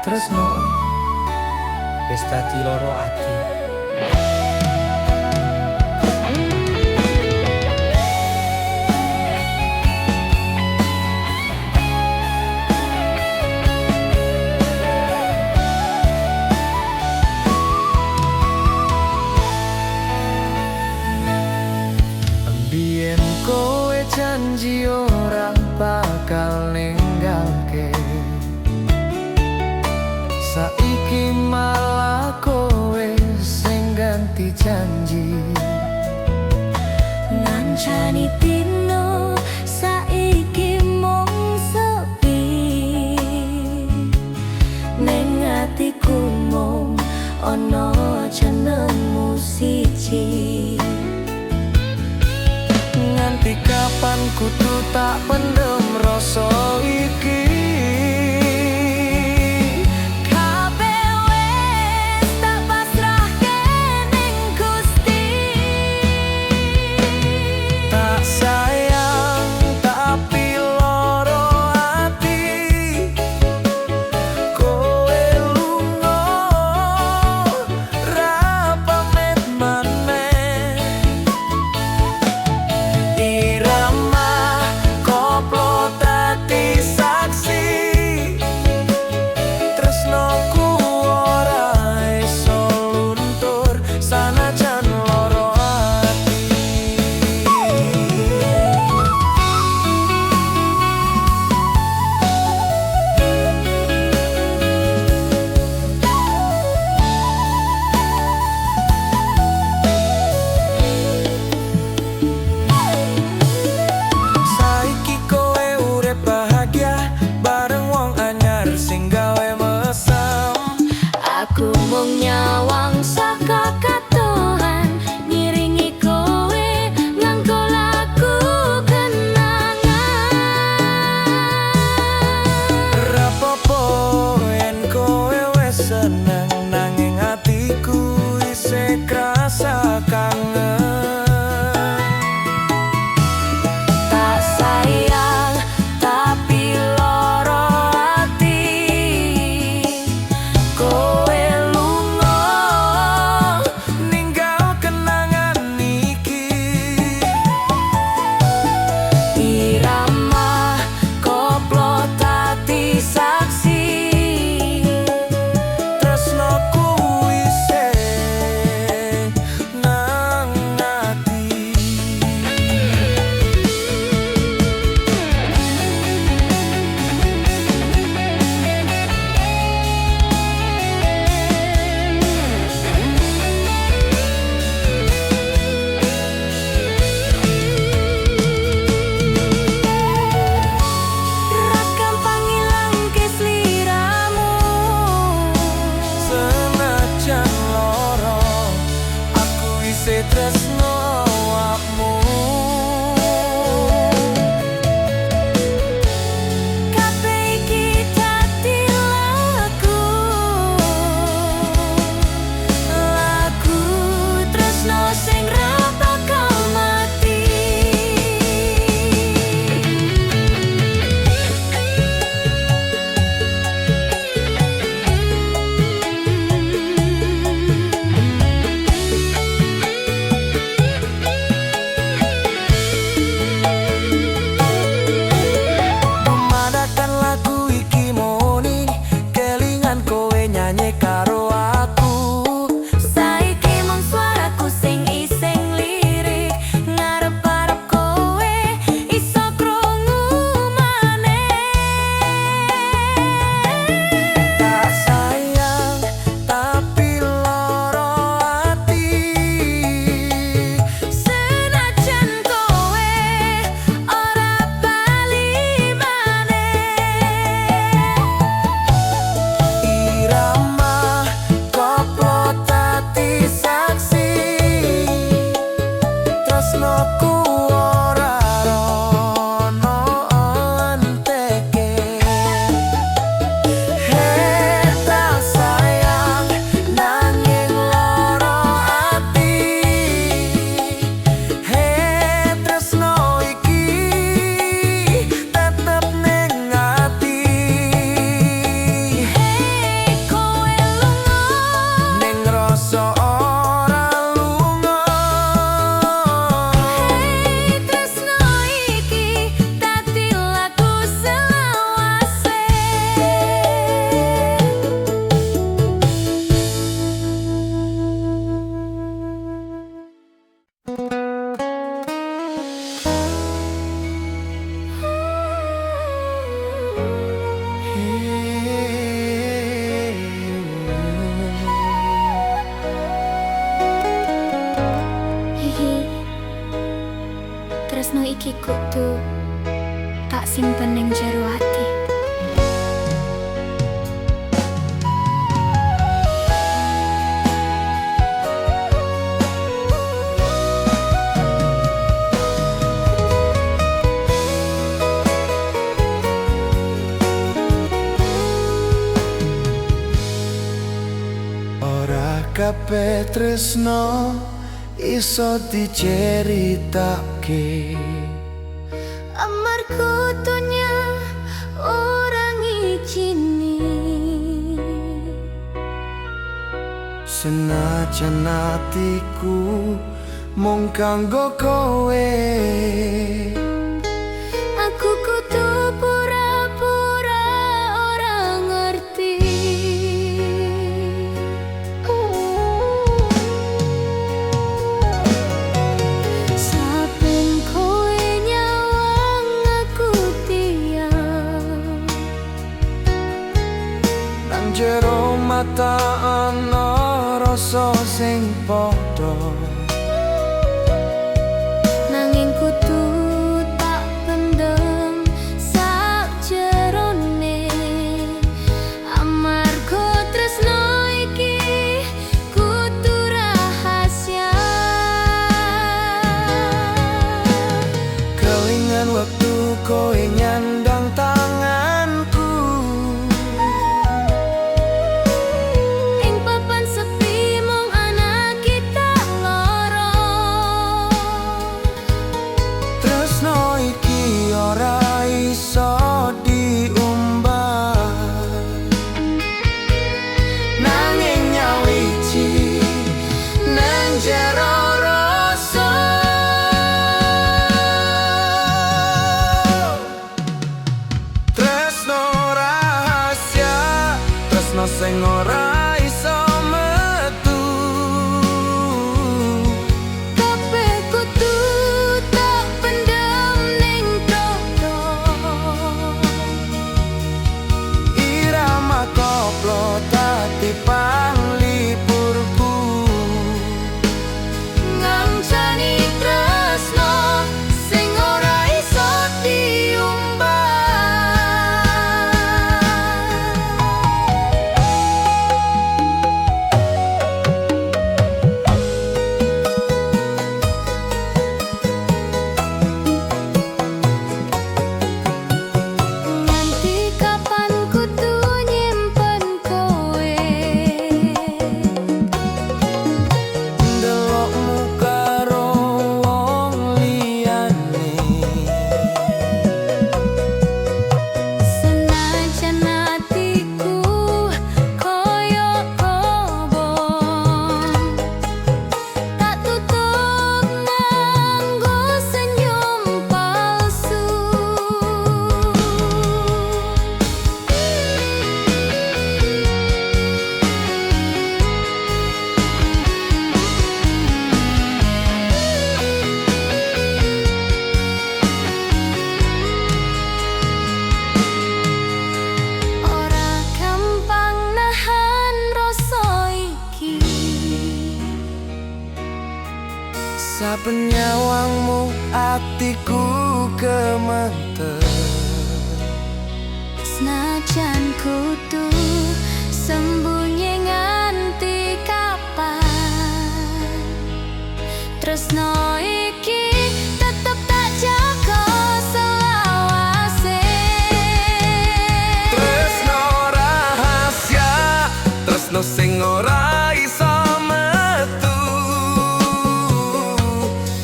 tresno wis dadi loro ati. Ambien kowe janji ora bakal ninggalke, saiki malah kowe sing ganti janji. Ngancani dino saiki mung sepi, ning atiku mung ana jenengmu siji. Nganti kapan kudu tak pendem rasa iki? Aku mung nyawang saka katohan, ngiringi kowe nganggo lagu kenangan. Rapopo yen kowe wis seneng, nanging atiku isih krasa kangen. Tak sayang tapi loro ati, kowe lunga ninggal kenangan iki. Irama koplo dadi saksi, Tresnoku isih nang ati. rakam pangilangke sliramu. Senajan loro, aku isih tresno awakmu. Kabeh iki dadi lagu tresno sing ra bakal mati. tresno iki kudu tak simpen ning jero ati. Ora kabeh tresno iso diceritake, Amarga dunya orang ngijini, senajan atiku mung kanggo kowe. aku kudu pura-pura ora ngerti. Saben kowe nyawang aku diam, Nang jero mata ana rasa sing padha, nanging kudu tak pendem sakjerone. Amarga tresno iki kudu rahasia. kelingan wektu kowe nyandang tanganku. Ing papan sepi mung ana kita loro, Tresno iki ora iso diumbah, nanging nyawiji nang jero rasa. Tresno rahasia, tresno sing ora iso metu. kabeh kudu tak pendem ning dodo. Irama koplo dadi panglipurku, Ngancani tresno sing ora iso diumbah. Nganti kapan kudu nyimpen kowe, ndelokmu karo wong liyane. senajan atiku koyo kobong, tak tutup nganggo senyum palsu. Ora gampang nahan rasa iki, Saben nyawangmu atiku gemeter. senajan kudu sembunyi nganti kapan. Tresno iki tetep tak jaga selawase. Tresno rahasia, tresno sing ora iso metu.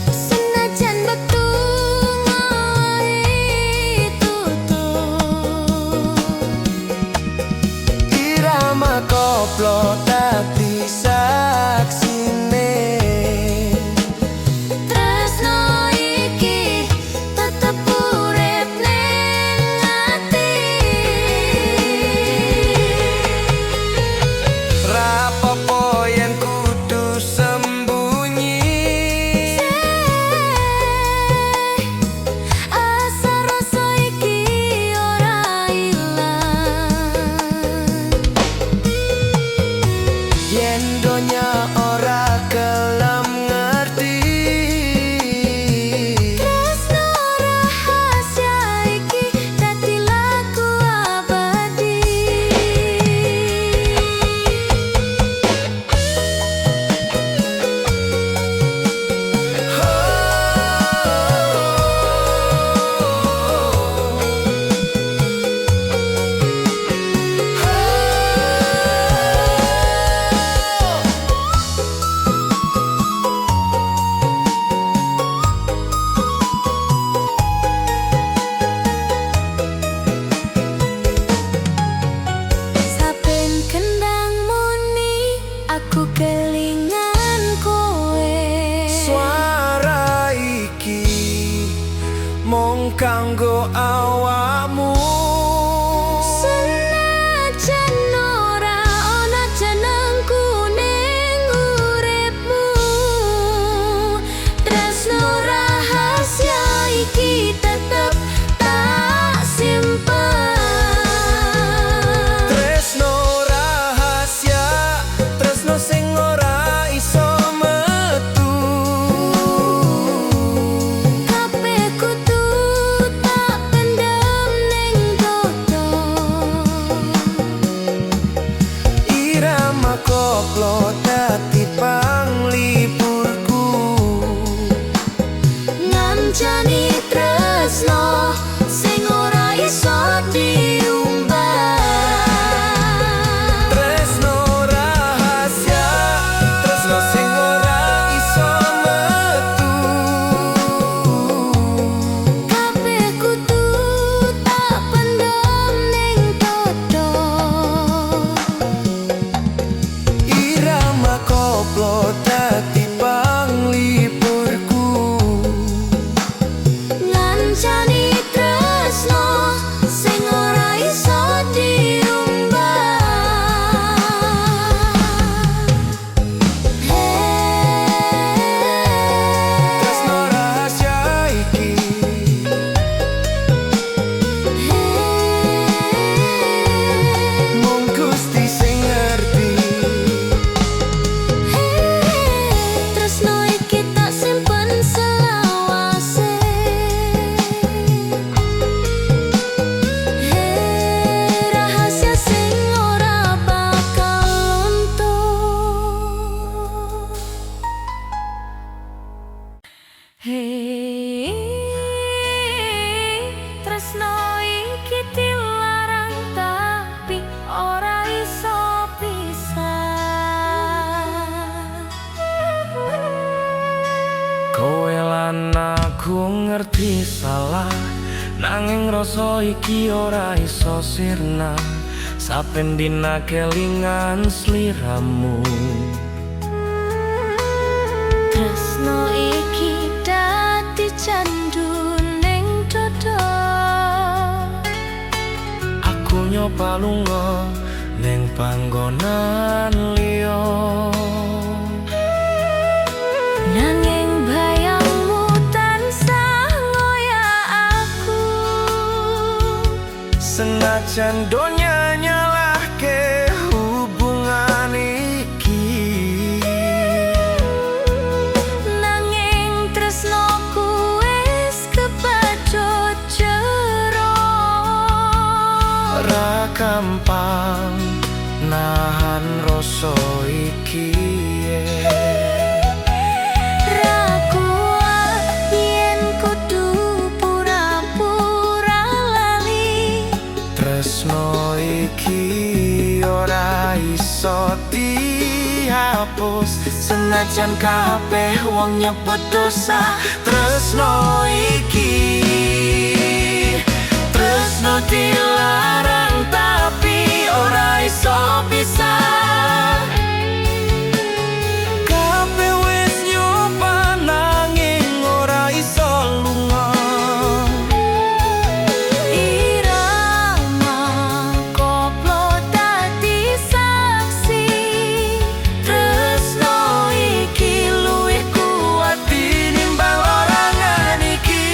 Senajan wektu ngowahi tutup, Irama koplo dadi saksine. tresno kanggo awakmu. Senajan ora ana jenengku ning uripmu, tresno rahasia iki tetep tak simpen. Tresno rahasia, tresno sing ora iso metu. Kabeh kudu tak pendem ning dodo. Irama koplo dadi panglipurku. Ngancani tresno sing ora iso diumbah. Tresno rahasia, tresno sing ora iso metu. Kabeh kudu tak pendem ning dodo. Irama koplo dadi panglipurku. Ngancani tresno sing ora iso diumbah. Tresno rahasia iki mung Gusti sing ngerti. Tresno iki tak simpen selawase. Rahasia sing ora bakal luntur. Tresno iki dilarang tapi ora iso pisah. Kowe lan aku ngerti salah, nanging rasa iki ora iso sirna. Saben dina kelingan sliramu. Tresno iki dadi candu ning dodo. Aku nyoba lunga ning panggonan liya. Nanging bayangmu tansah ngoyak aku. Senajan donya nyalahke hubungan iki, Nanging tresnoku wis kepacut jero. ora gampang nahan rasa iki. Ra kuat yen kudu pura-pura lali. Tresno iki ora iso dihapus, senajan kabeh wong nyebut dosa. Tresno iki, tresno dilarang tapi ora iso pisah. Kabeh wis nyoba nanging ora iso lunga. Irama koplo dadi saksi. Tresno iki luwih kuat tinimbang larangan iki.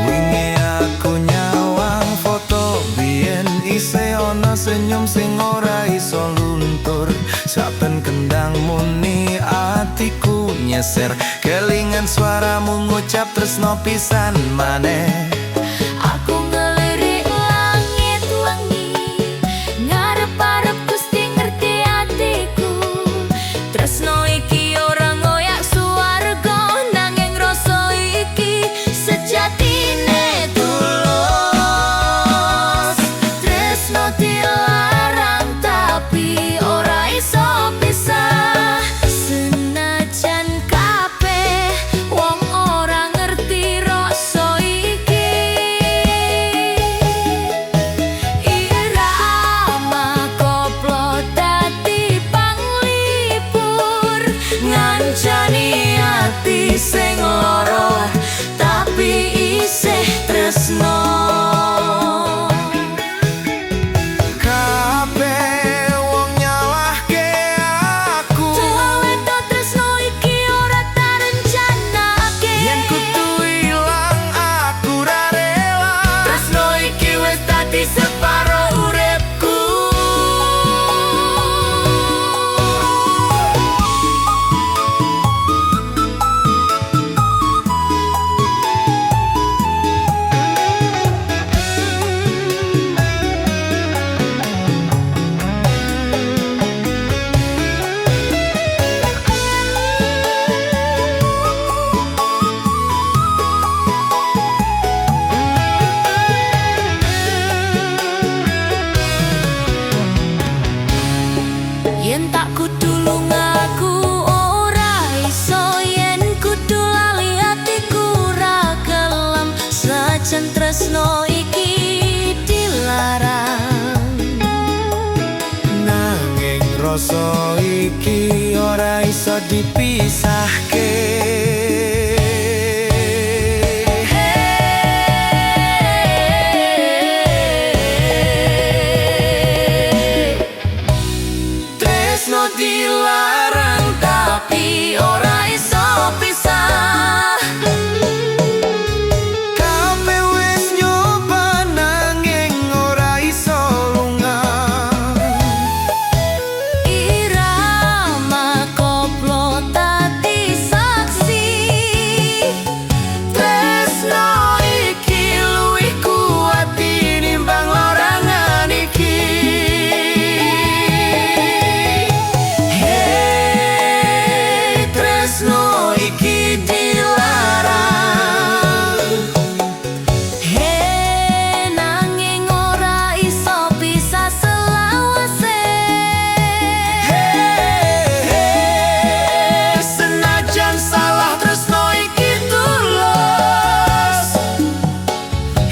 Wingi aku nyawang foto biyen isih ana senyum sing ora iso luntur. Saben kendang muni atiku nyeser, kelingan suaramu ngucap tresno pisan maneh. Aku ngelirik langit wengi, ngarep-arep Gusti ngerti atiku. Tresno iki ora ngoyak suwarga, nanging rasa iki sejatine tulus. Tresno dilarang tapi ora iso pisah. Senajan kabeh wong ora ngerti rasa iki. ora iso dipisahke. Tresno dilarang tapi ora iso pisah. Kabeh wis nyoba nanging ora iso lunga. Irama koplo tadi saksi. Tresno iki luwih kuat tinimbang larangan iki. Hey, tresno iki dilarang. He nanging ora iso pisah selawase. Hey, senajan salah tresno iki tulus.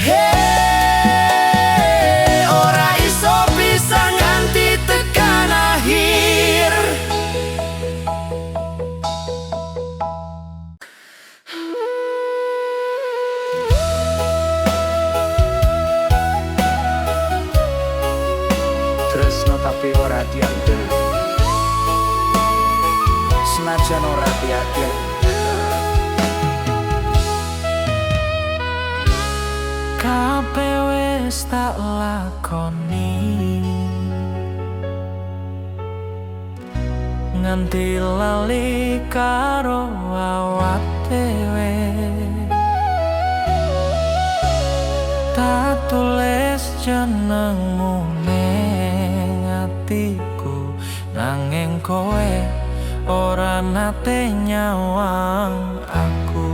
Hey, ora iso bisa nganti tekan akhir. Tresno tapi ora diambil, senajan ora diadil. Kabeh wis tak lakoni, nganti lali karo awak dhewe. Tak tulis jenengmu ning atiku, nanging kowe ora nate nyawang aku.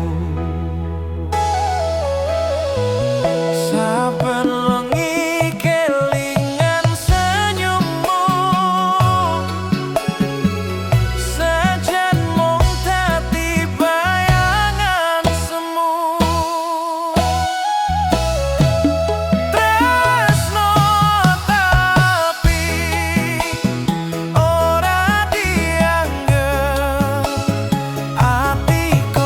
Saben wengi kelingan senyummu, sejan mung dadi bayangan semu. Tresno tapi ora dianggep, atiku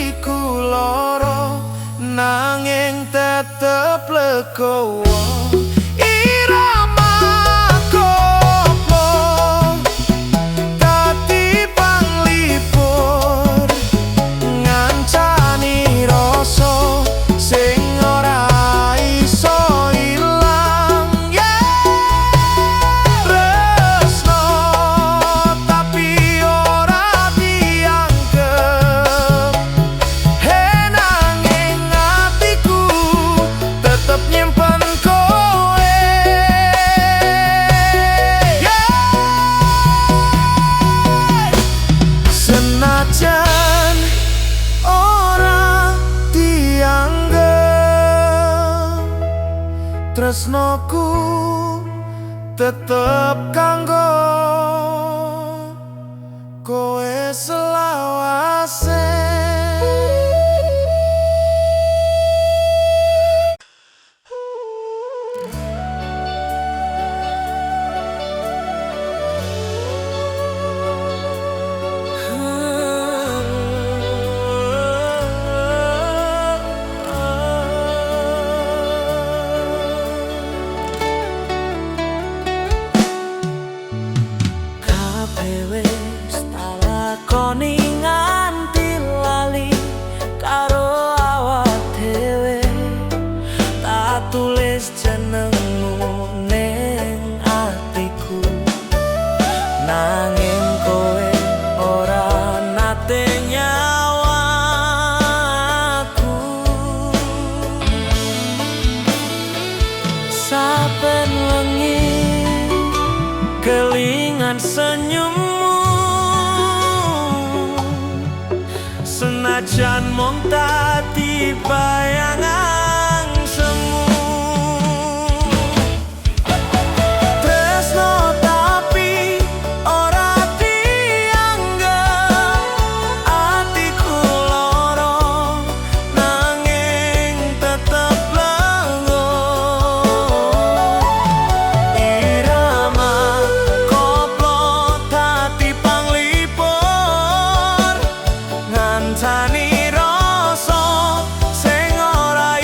atiku loro nanging tetep legowo. Irama koplo dadi panglipur ngancani rasa sing ora iso ilang. Tresno tapi ora dianggep, nanging atiku tetep nyimpen kowe. Senajan ora dianggep, tresnoku tetep kanggo kowe selawase. Kabeh wis tak lakoni nganti lali karo awak dhewe. Tak tulis jenengmu ning atiku, nanging kowe ora nate nyawaku. Saben wengi kelingan senyummu, senajan mung dadi bayangan semu. Tresno tapi ora dianggep, atiku loro nanging tetep lengo. Irama koplo dadi panglipur ngancani rasa sing ora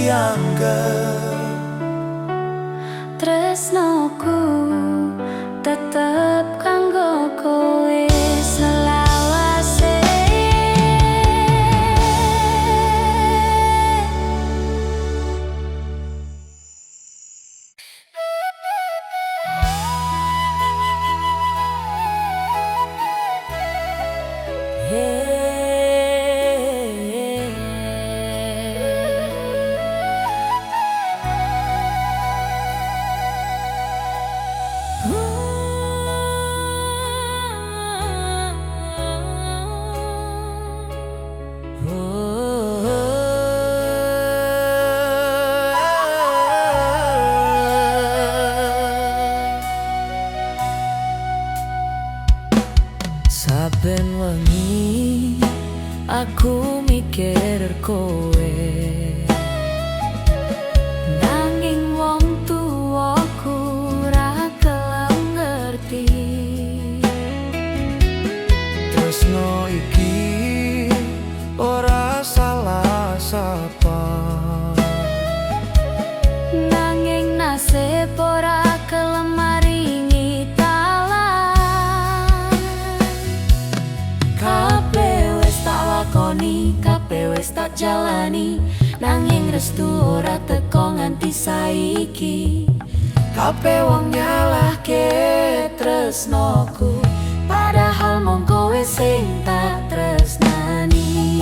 dianggep. Tresnoku tetep kanggo kowe selawase. Saben wengi aku mikir kowe, nanging wong tuwaku ora kelem ngerti. Tresno iki ora salah sapa, Nanging nasib ora kelem maringi talan. Kabeh wis tak lakoni, kabeh wis tak jalani, nanging restu ora teko nganti saiki. Kabeh wong nyalahke tresnoku, padahal mung kowe sing tak tresnani.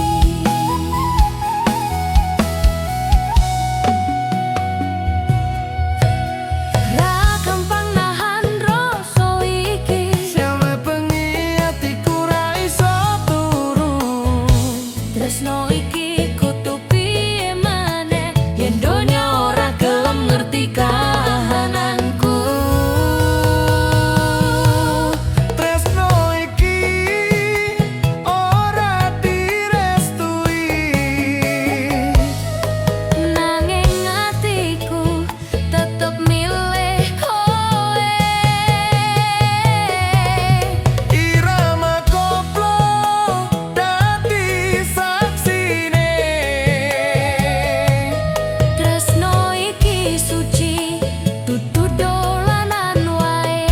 Ra gampang nahan rasa iki, sampe bengi atiku ra iso turu. tresno iki kudu piye maneh yen donya ora gelem ngerti kahananku. Tresno iki ora direstui, Nanging atiku tetep milih kowe. irama koplo dadi saksine. Tresno iki suci, dudu dolanan wae.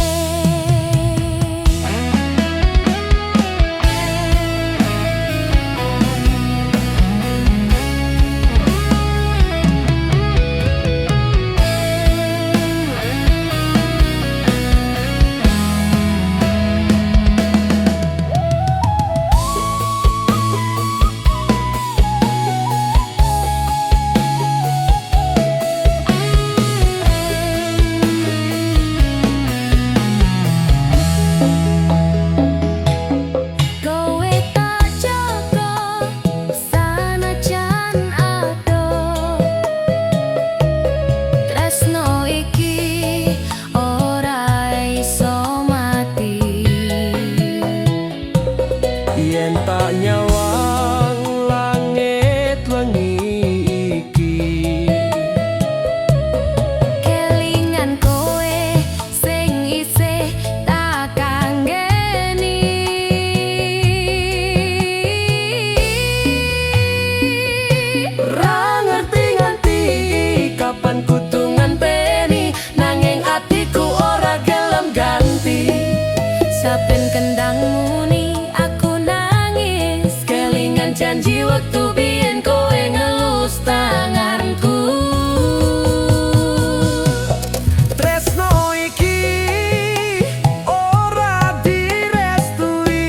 Kowe tak jaga sanajan adoh. Tresno iki ora iso mati. Yen tak nyawang langit wengi iki, Kelingan kowe sing isih tak kanggeni. ra ngerti nganti kapan kudu ngenteni, nanging atiku ora gelem ganti. Saben kendang muni aku nangis, kelingan janji waktu biyen kowe ngelus tanganku. Tresno iki ora direstui,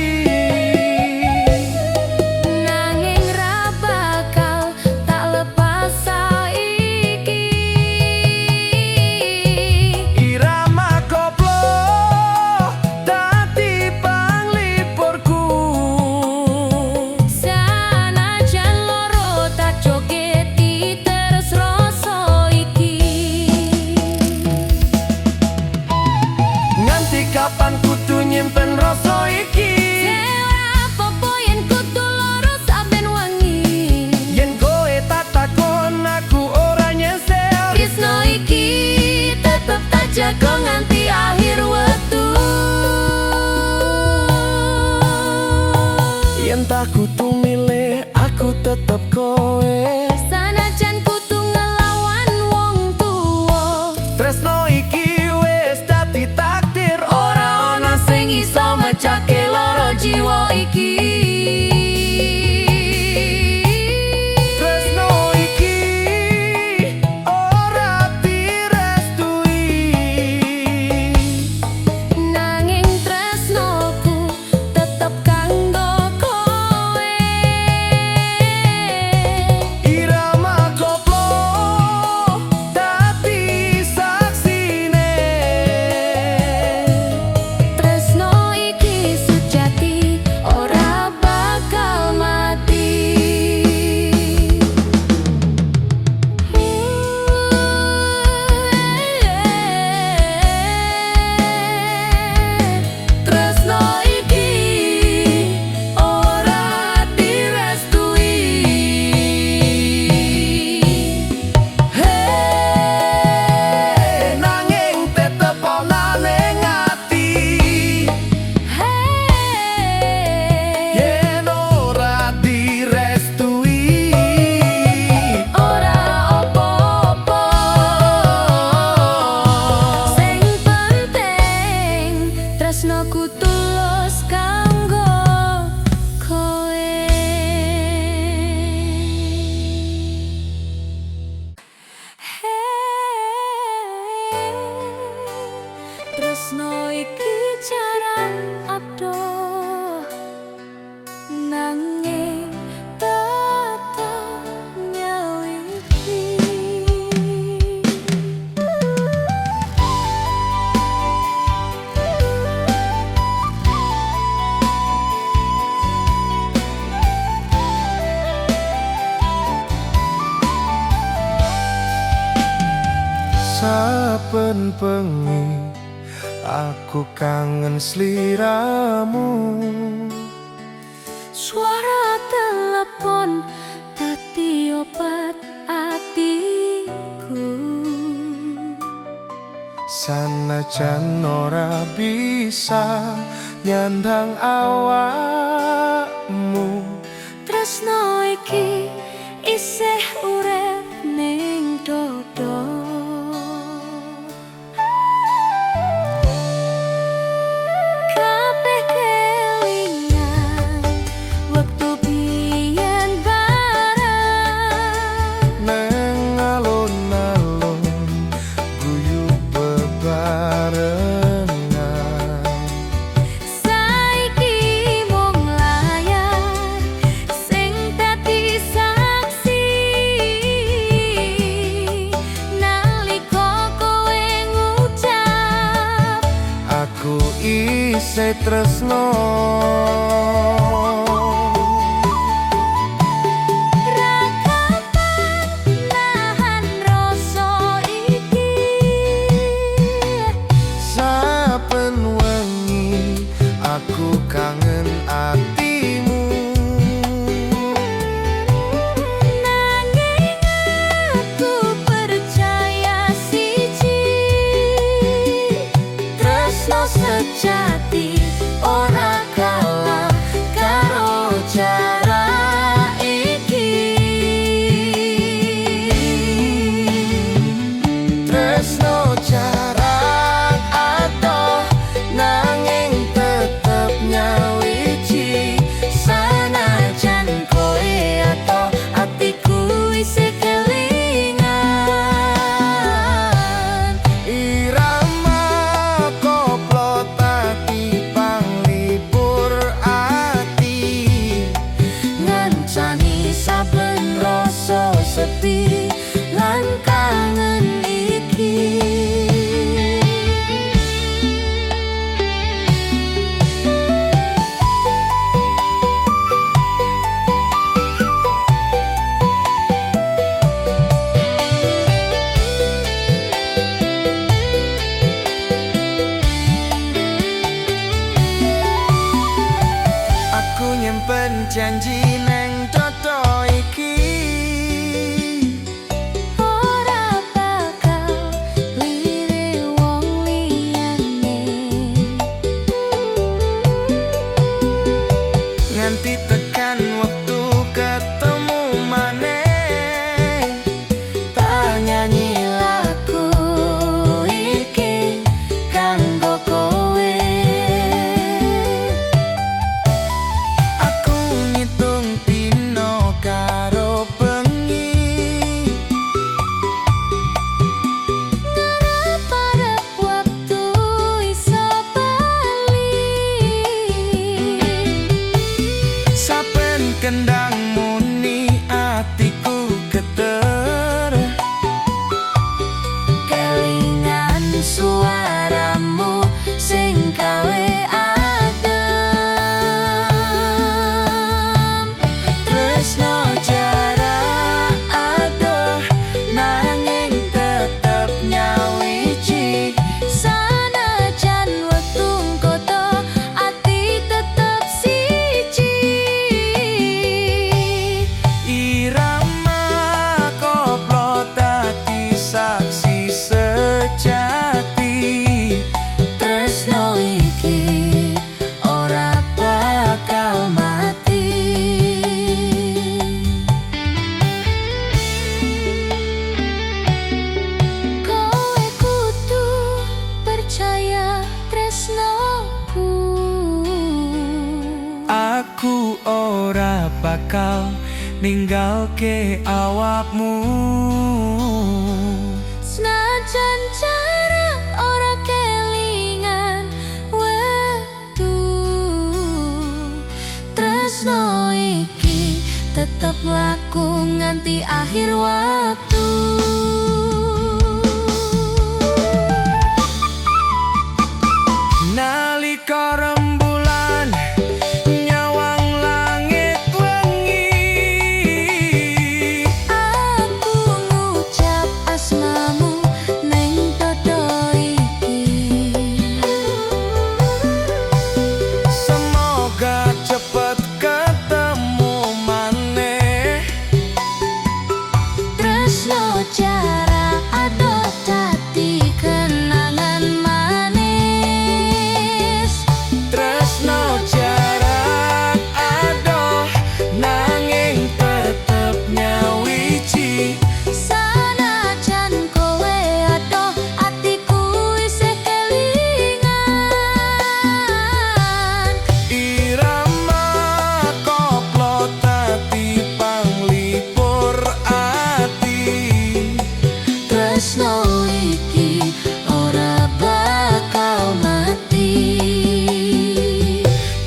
Nanging ra bakal tak lepas saiki. irama koplo dadi panglipurku. Sanajan loro tak jogeti terus rasa iki. Nganti kapan kudu nyimpen rasa iki, Ora apa-apa yen kudu loro saben wengi. yen kowe tak takon aku ora nyesel. Tresno iki tetep tak jaga nganti akhir wektu. Yen tak kudu milih aku tetep kowe. Sanajan kudu ngelak tresno iki jarang adoh nanging tetep nyeliki. Saben bengi aku kangen sliramu. Suara telepon dadi obat atiku. Sanajan ora bisa nyandang awakmu, Tresno iki isih urip ning dodo. Kabeh kelingan wektu biyen bareng neng alun-alun guyub bebarengan. saiki mung layar sing dadi saksi nalika kowe ngucap Aku isih tresno. nahan rasa iki. Saben wengi aku kangen atimu. Nanging aku percaya siji, tresno sejati ora kalah karo jarak iki. Tresno jarak adoh nanging tetep nyawiji. Sanajan kowe ato atiku isih kelingan. Irama koplo tati panglipur ati, Ngancani saben rasa sepi lan kangen iki. aku nyimpen janji neng dodo iki. Ora bakal lirik wong liyane. Nganti tekan waktu ketemu maneh, Tak nyanyi lagu iki kanggo kowe. aku ngitung dino karo bengi. Ngarep-arep waktu iso bali. Saben kendang muni atiku geter. Kelingan suaramu sing gawe adem. Tresno jarak adoh nanging tetep nyawiji. Sanajan wektu ngkoto ati tetep siji. Irama koplo tati saksi sejati. Tresno iki ora bakal mati. Kowe kudu percaya tresnoku. Aku ora bakal ninggalke awakmu. Senajan jarang ora kelingan. jarak adoh dadi kenangan manis. Tresno jarak adoh nanging tetep nyawiji. Sanajan kowe adoh atiku isih kelingan. Irama koplo dadi panglipur ati. Tresno iki ora bakal mati.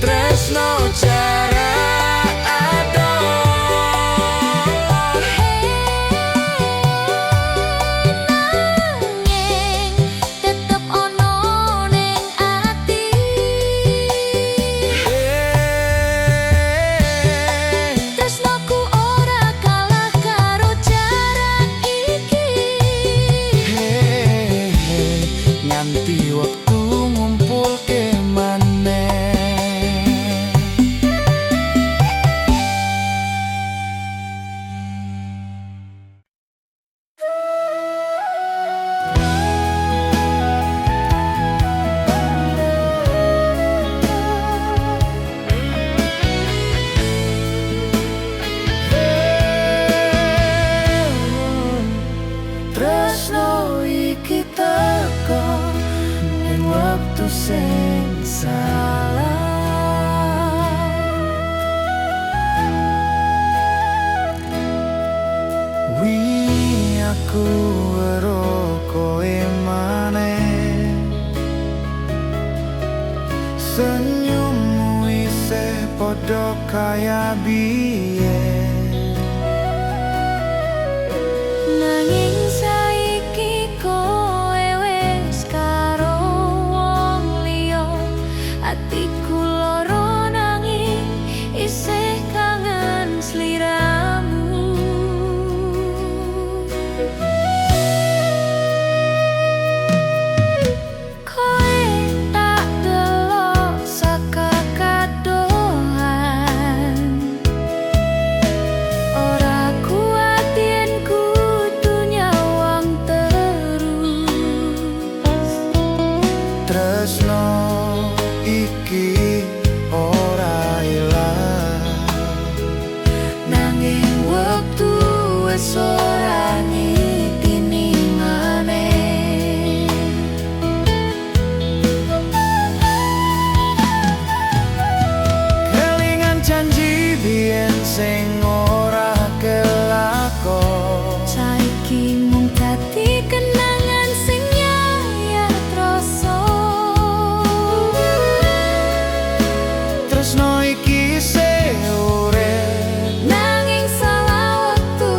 Tresno jarak adoh Nanging tetep ono ning ati. Tresnoku ora kalah karo jarak iki. nganti wektu ngumpulke maneh. Tresno iki teko ning wektu sing salah. Wingi aku weruh kowe maneh, senyummu isih padha kaya biyen. Nanging saiki kowe wis karo wong liya. Atiku lara nanging isih kangen sliramu. Kowe tak delok saka kadohan. Ora kuat yen kudu nyawang terus. Tresno iki ora ilang, Nanging wektu wis ora ngitini maneh. kelingan janji biyen sing ora kelakon. Saiki mung dadi kenangan sing nyayat rasa. Tresno iki isih urip, Nanging salah wektu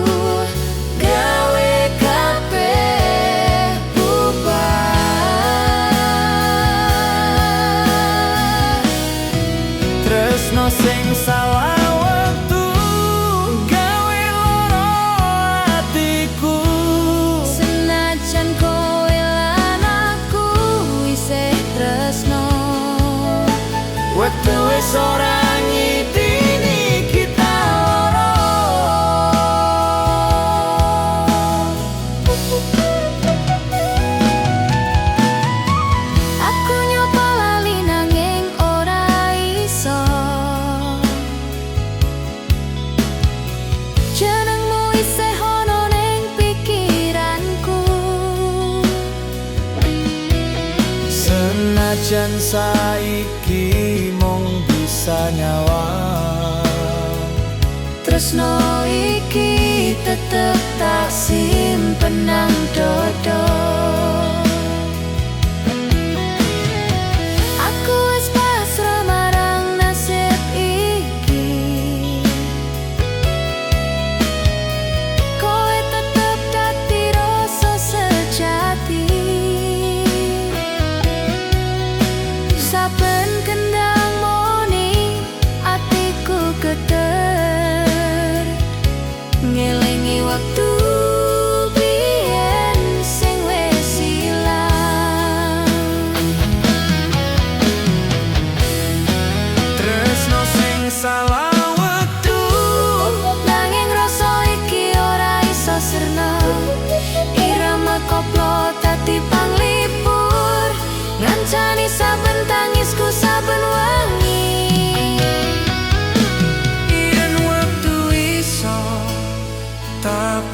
gawe kabeh bubar. tresno sing salah wektu gawe loro atiku. Senajan kowe lan aku isih tresno. Wektu wis ora ngitini kita loro. Aku nyoba lali nanging ora iso. Jenengmu isih ono ning pikiranku. Senajan saiki mung bisa nyawang, Tresno iki tetep tak simpen nang dodo. Aku wis pasrah marang nasib iki. Kowe tetep dadi rasa sejati. Saben kendang moni atiku geter. Ngelingi waktu biyen sing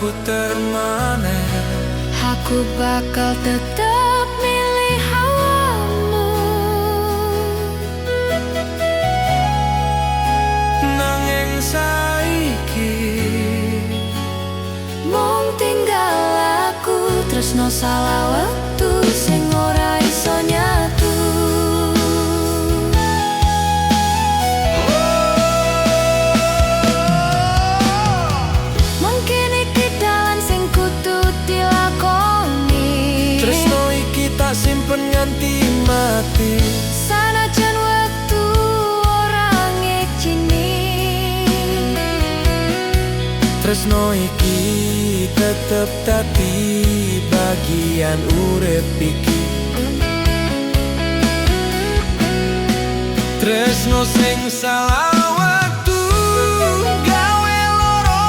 puter maneh. Aku bakal tetap milih hawamu. Nanging saiki Mung tinggal aku tresno salah wektu sing ora iso nyatu. Mungkin iki dalan sing kudu dilakoni. tresno iki tak simpen nganti mati. Sanajan wektu ora ngijini. Tresno iki tetep dadi bagian urip iki. Tresno sing salah waktu gawe loro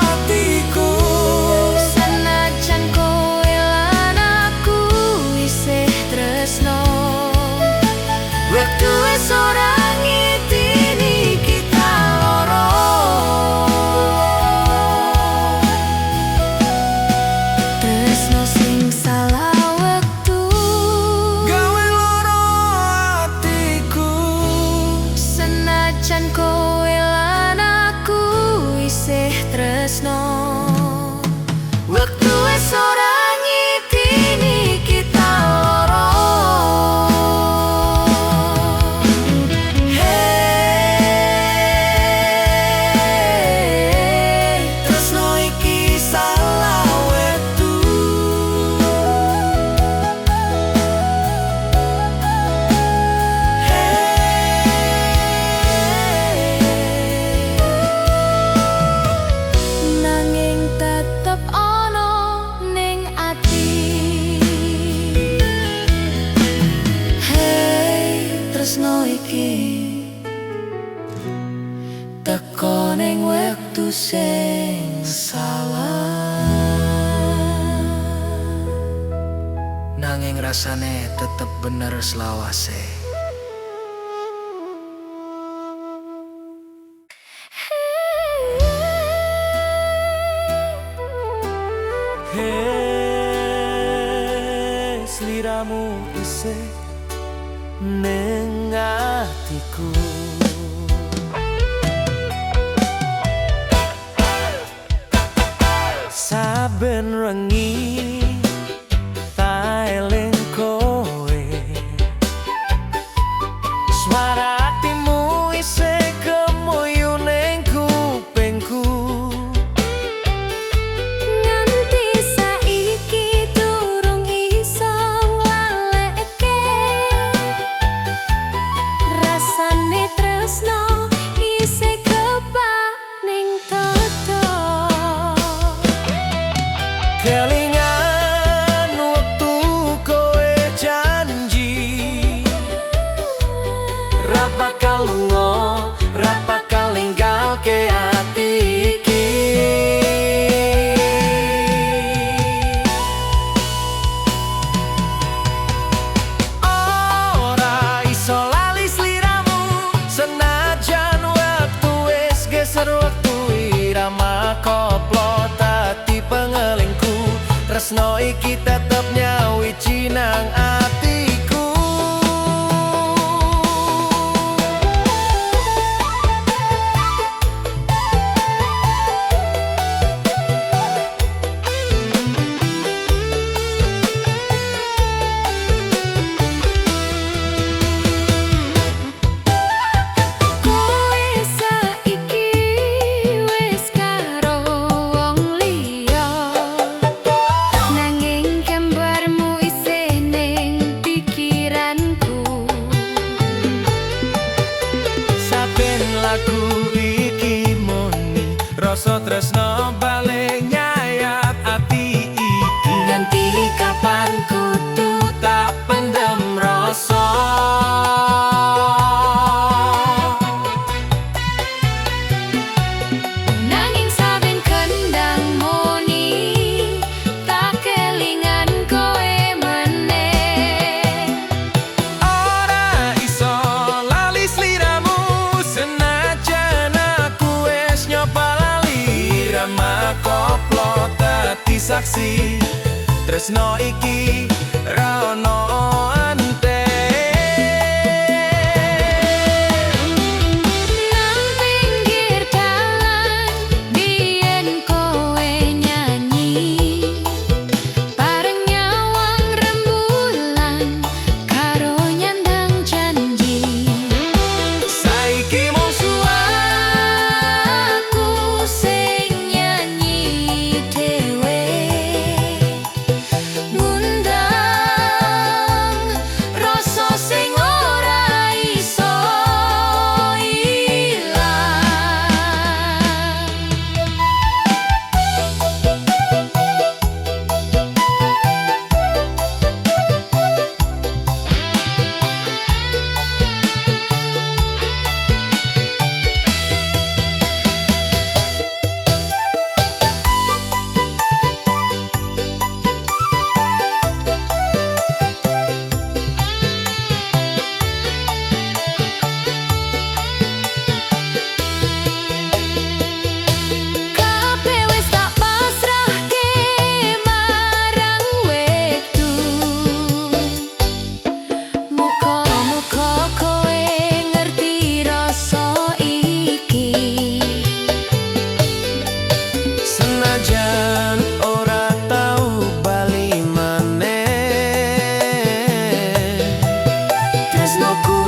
atiku. Sanajan kowe lan aku isih tresno. Wektu wis ora ngitini kita loro. Tresno sing salah wektu Gawe loro atiku. senajan kowe lan aku isih tresno. Wektu wis ora ngitini kita loro. Hey, Tresno iki salah wektu. nanging tetep ana ning ati. Hey, tresno iki teko ning wektu sing salah. Nanging rasane tetep bener selawase. Hey, sliramu isih ning atiku. Saben wengi tak eling kowe. Swara atimu isih kemuyu ning kupingku. Nganti saiki durung iso nglaleke. Rasane tresno isih kebak ning dodo. Kelingan waktu kowe janji ra bakal lunga, ra bakal ninggalke ati iki. Ora iso lali sliramu senajan waktu wis geser waktu irama koplo dadi pengelingku. Tresno iki tetep nyawiji nang atiku. Kowe saiki wis karo wong liya. Nanging gambarmu isih ning saksi tresno iki ra ono ante. Nang pinggir dalan biyen kowe nyanyi bareng nyawang rembulan karo nyandang janji. Saiki mung Aku sing nyanyi dhewe ngundang rasa sing ora iso kabeh wis tak pasrahke marang wektu. Muga-muga kowe ngerti rasa iki. senajan ora tau bali maneh, Tresnoku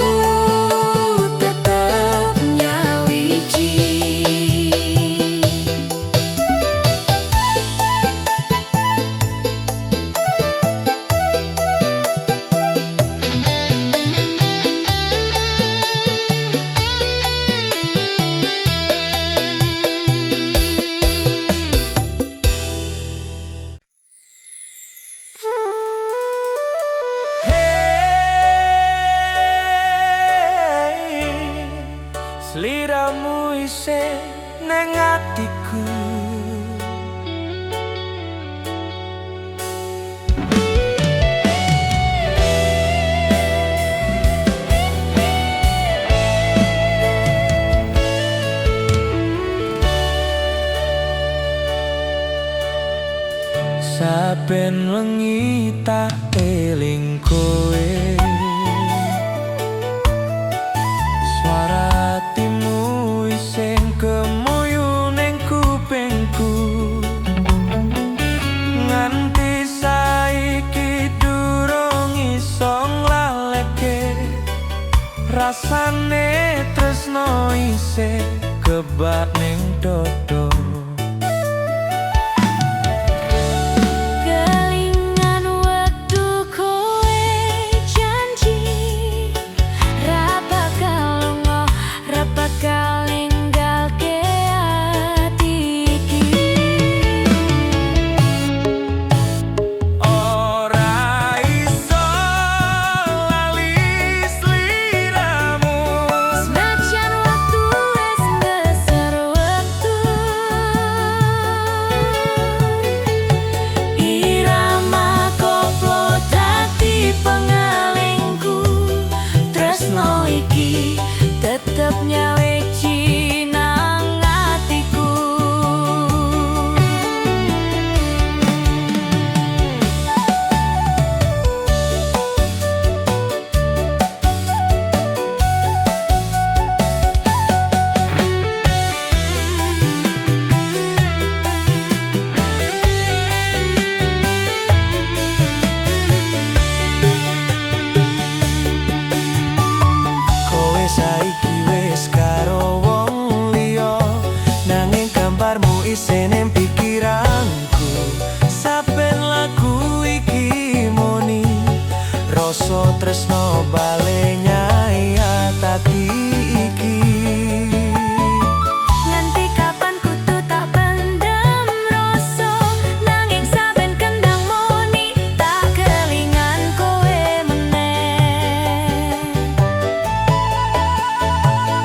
tetep nyawiji. sliramu isih nang atiku. Saben wengi tak eling kowe, swara hatimu isih kemuyu ning kupingku. Nganti saiki durung iso nglaleke rasane tresno isih kebak ning dodo. Kelingan wektu kowe janji ra bakal lunga, ra bakal ninggalke ati iki. Ora iso lali sliramu, Senajan waktu wis ngeser wektu, irama koplo dadi pengalingku. Tresno iki tetep nyawiji nang atiku. kowe saiki wis karo wong liya, nanging gambarmu isih ning pikiranku. Saben lagu iki muni rasa tresno bale nyai ati iki. Nganti kapan kudu tak pendam rasa, nanging saben kendang muni tak kelingan kowe meneh.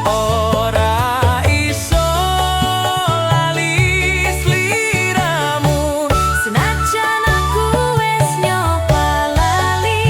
Ora iso lali sliramu, Senajan aku wis nyoba lali,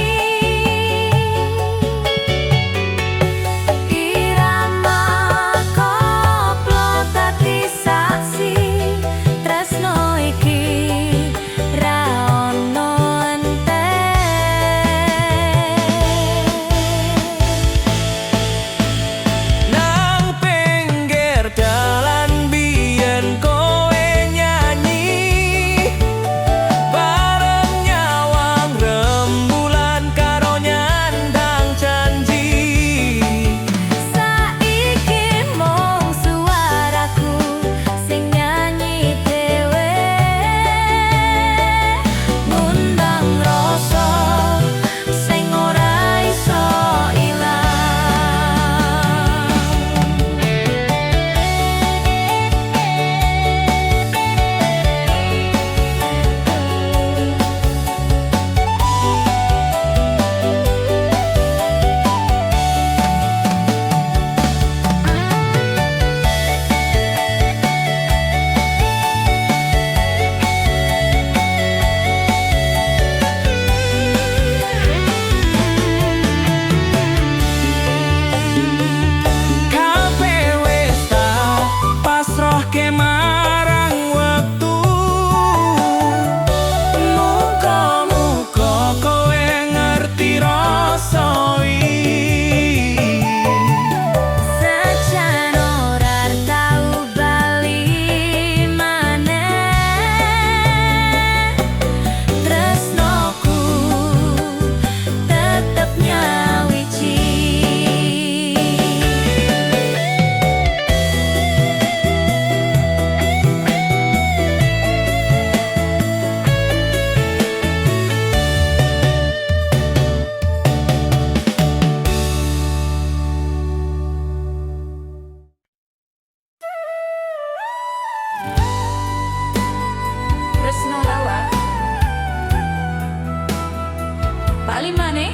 bali maneh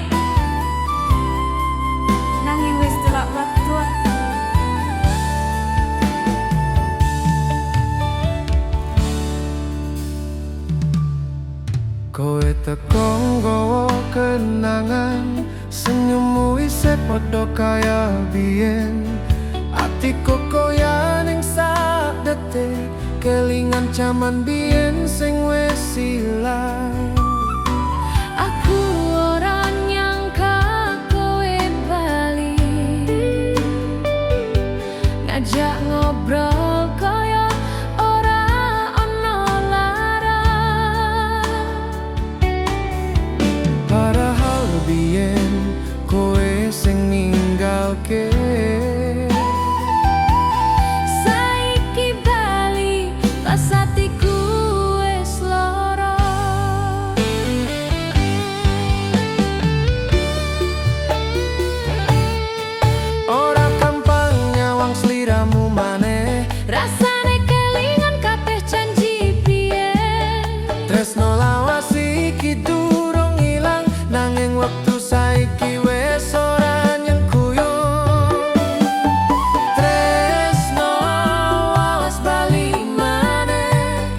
nanging wis delok wektu. Kowe teko nggawa kenangan, senyummu isih padha kaya biyen. Atiku koyo ning sak detik, kelingan jaman biyen sing wis ilang. Aku ora nyangka kowe bali, ngajak ngobrol kaya ora ono larang. Padahal biyen kowe sing ninggalke. Saiki bali pas atiku wis lara. Ora gampang nyawang sliramu maneh, Rasane kelingan kabeh janji biyen. tresno lawas iki durung ilang, nanging wektu saiki wis ora nyengkuyung. Tresno lawas bali maneh,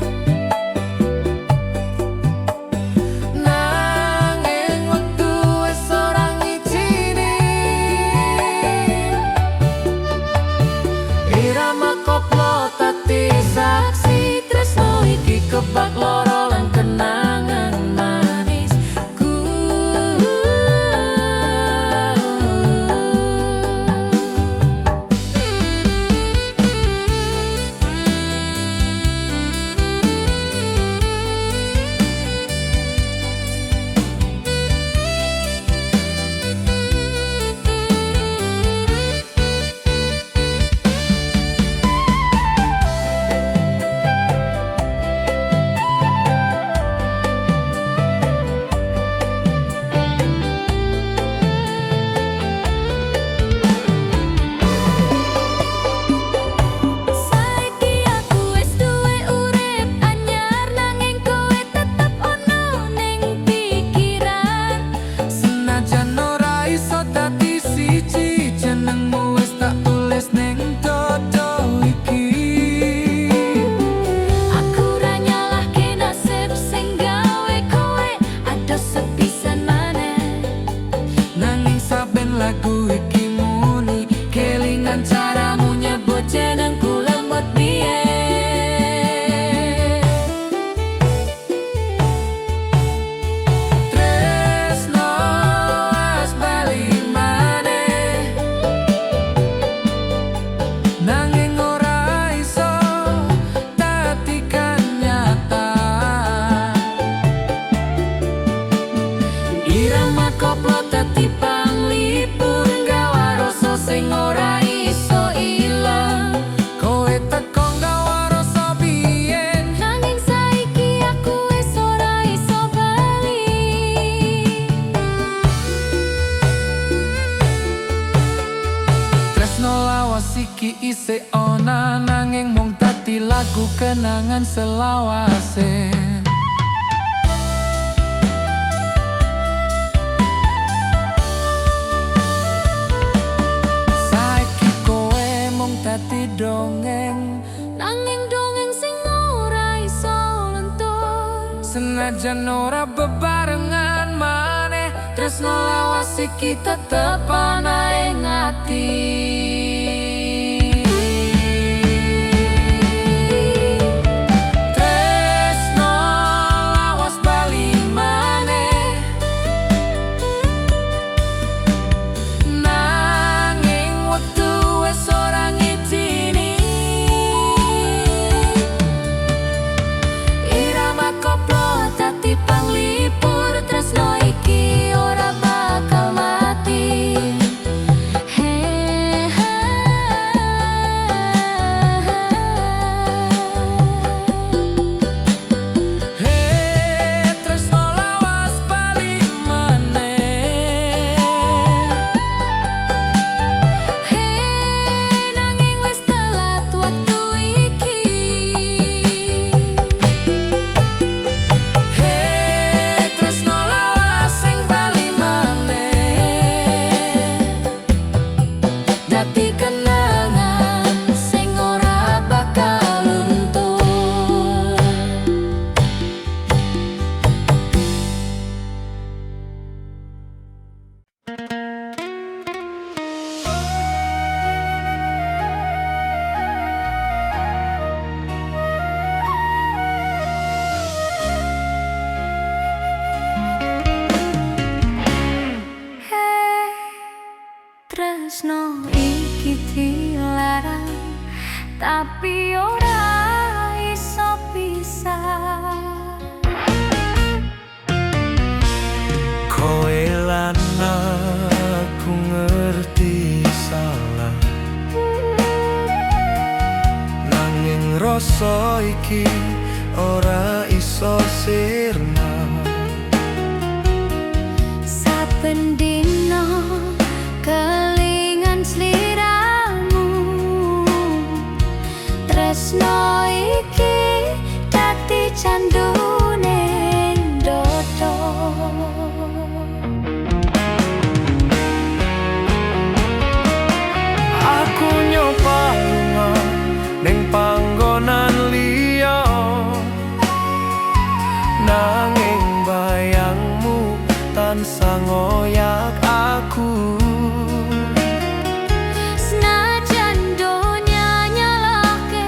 nanging wektu wis ora ngijini. Irama koplo tati saksi, tresno iki kebak loro lan kenangan manisku. Saiki aku wis duwe urip anyar, nanging kowe tetep ono ning pikiran. Senajan ora iso dadi siji, jenengmu wis tak tulis ning dodo iki. Aku ora nyalahke nasib sing gawe kowe adoh sepisan maneh. Nanging saben lagu iki muni, kelingan caramu nyebut jenengku lemot biyen. Tresno wis bali maneh, nanging ora iso dadi kenyataan. Irama koplo dadi panglipur, nggawa rasa sing ora iso ilang. Kowe teko nggawa rasa biyen, Nanging saiki aku wis ora iso bali. tresno lawas iki isih ana, nanging mung dadi lagu kenangan selawase. Saiki kowe mung dadi dongeng, Nanging dongeng sing ora iso lentur. senajan ora bebarengan maneh, tresno lawas iki tetep ana ing ati. Tresno lawas bali maneh, nanging wektu wis ora ngijini. Irama koplo dadi panglipur, tresno iki ora bakal mati. He he iki dilarang, tapi ora iso pisah. Kowe lan aku ngerti salah, nanging rasa iki ora iso sirna. Saben dina kelingan sliramu, tresno iki dadi candune dodo. Aku nyoba lunga ning panggonan liya, nanging bayangmu tansah ngoyak aku. Senajan donya nyalahke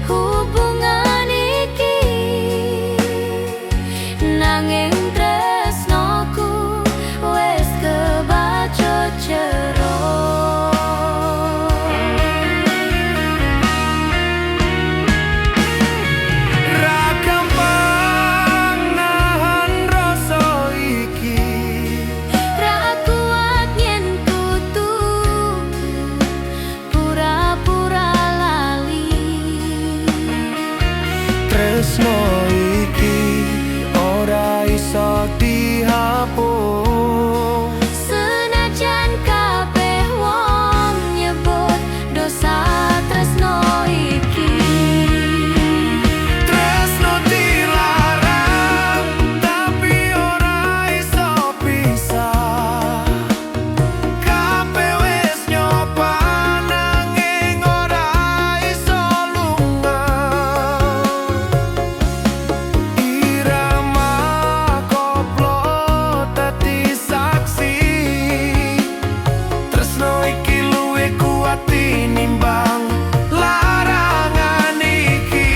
hubungan iki, nanging tresnoku wis kebacut jero. Ra gampang nahan rasa iki, Ra kuat yen kudu pura-pura lali. tresno iki ora iso dihapus. Senajan kabeh wong nyebut dosa tresno iki. Tresno dilarang, tapi ora iso pisah. Kabeh wis nyoba, nanging ora iso lunga. Irama koplo dadi saksi, tresno iki luwih kuat tinimbang larangan iki.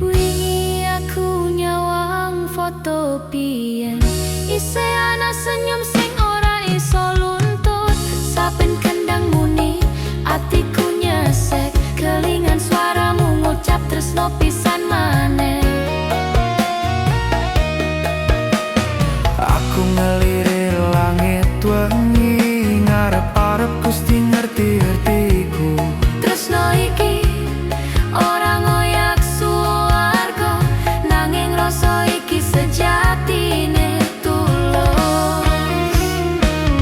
Wingi aku nyawang foto biyen, isih ana senyum sing ora iso luntut. Saben kendang muni atiku nyesek, kelingan suaramu ngucap tresno pisan maneh. Aku ngelirik langit wengi, ngarep-arep Gusti ngerti-ngertiku. Tresno iki ora ngoyak suwarga, nanging rasa iki sejatine tulus.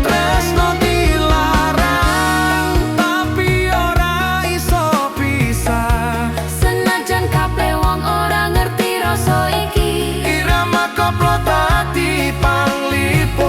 Tresno dilarang, tapi ora iso pisah. Senajan kabeh wong ora ngerti rasa iki, Irama koplo dadi panglipur.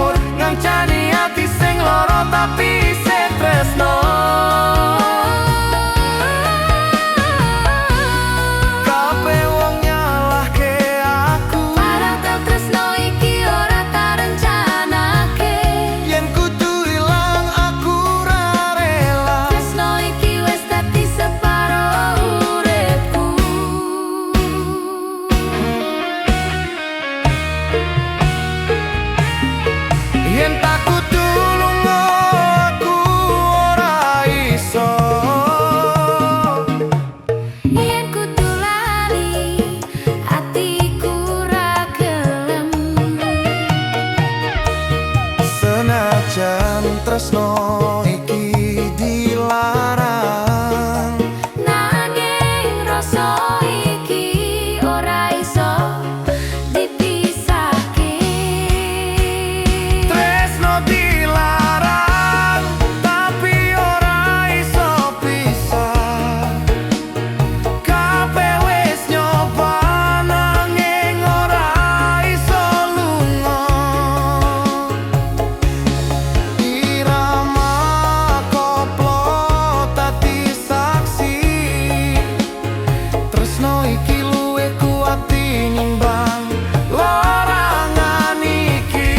nimbang larangan iki.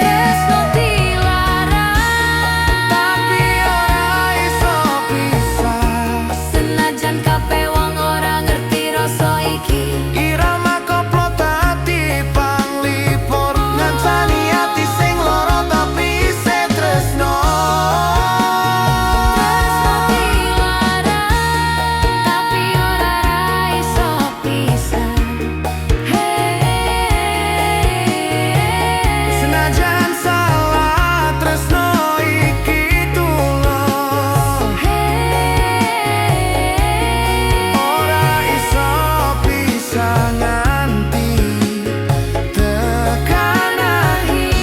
Tresno dilarang, Tapi ora iso pisah. senajan kabeh wong ora ngerti rasa iki. Irama koplo dadi panglipur, ngancani ati sing loro tapi isih tresno. Tresno dilarang, tapi ora iso pisah. Senajan salah tresno iki tulung, ora iso pisah nganti tekan akhir.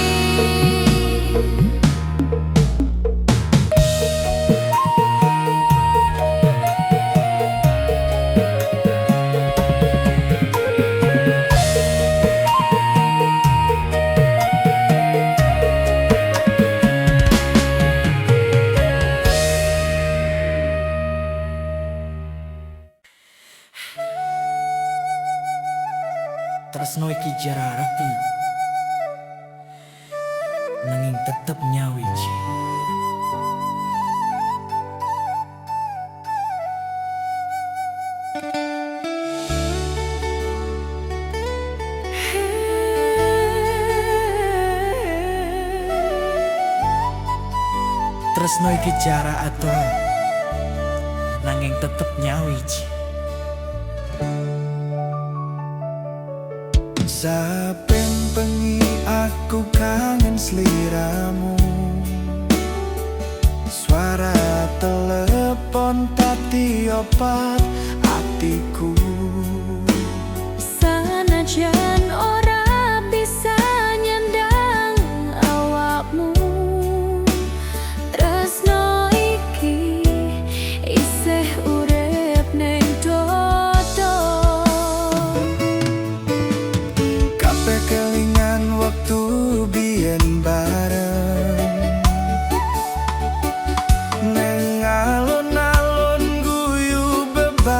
Tresno iki jararapi nanging tetep nyawiji. Tresno iki jarak adoh nanging tetep nyawiji. Saben bengi aku kangen sliramu, suara telepon tadi obat atiku. Sanajan ora bisa nyandang awakmu, tresno iki isih urip ning dodo. Kabeh kelingan waktu biyen bareng, neng alun-alun guyu beban.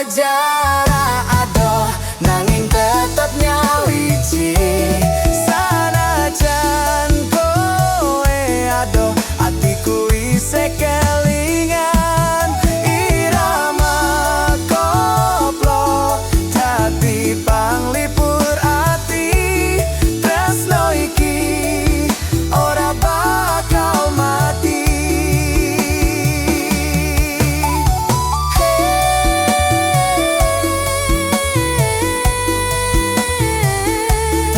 jarak adoh nanging tetep nyawiji. Sanajan kowe adoh atiku isih kelingan. Irama koplo dadi panglipur ati. Tresno iki ora bakal mati.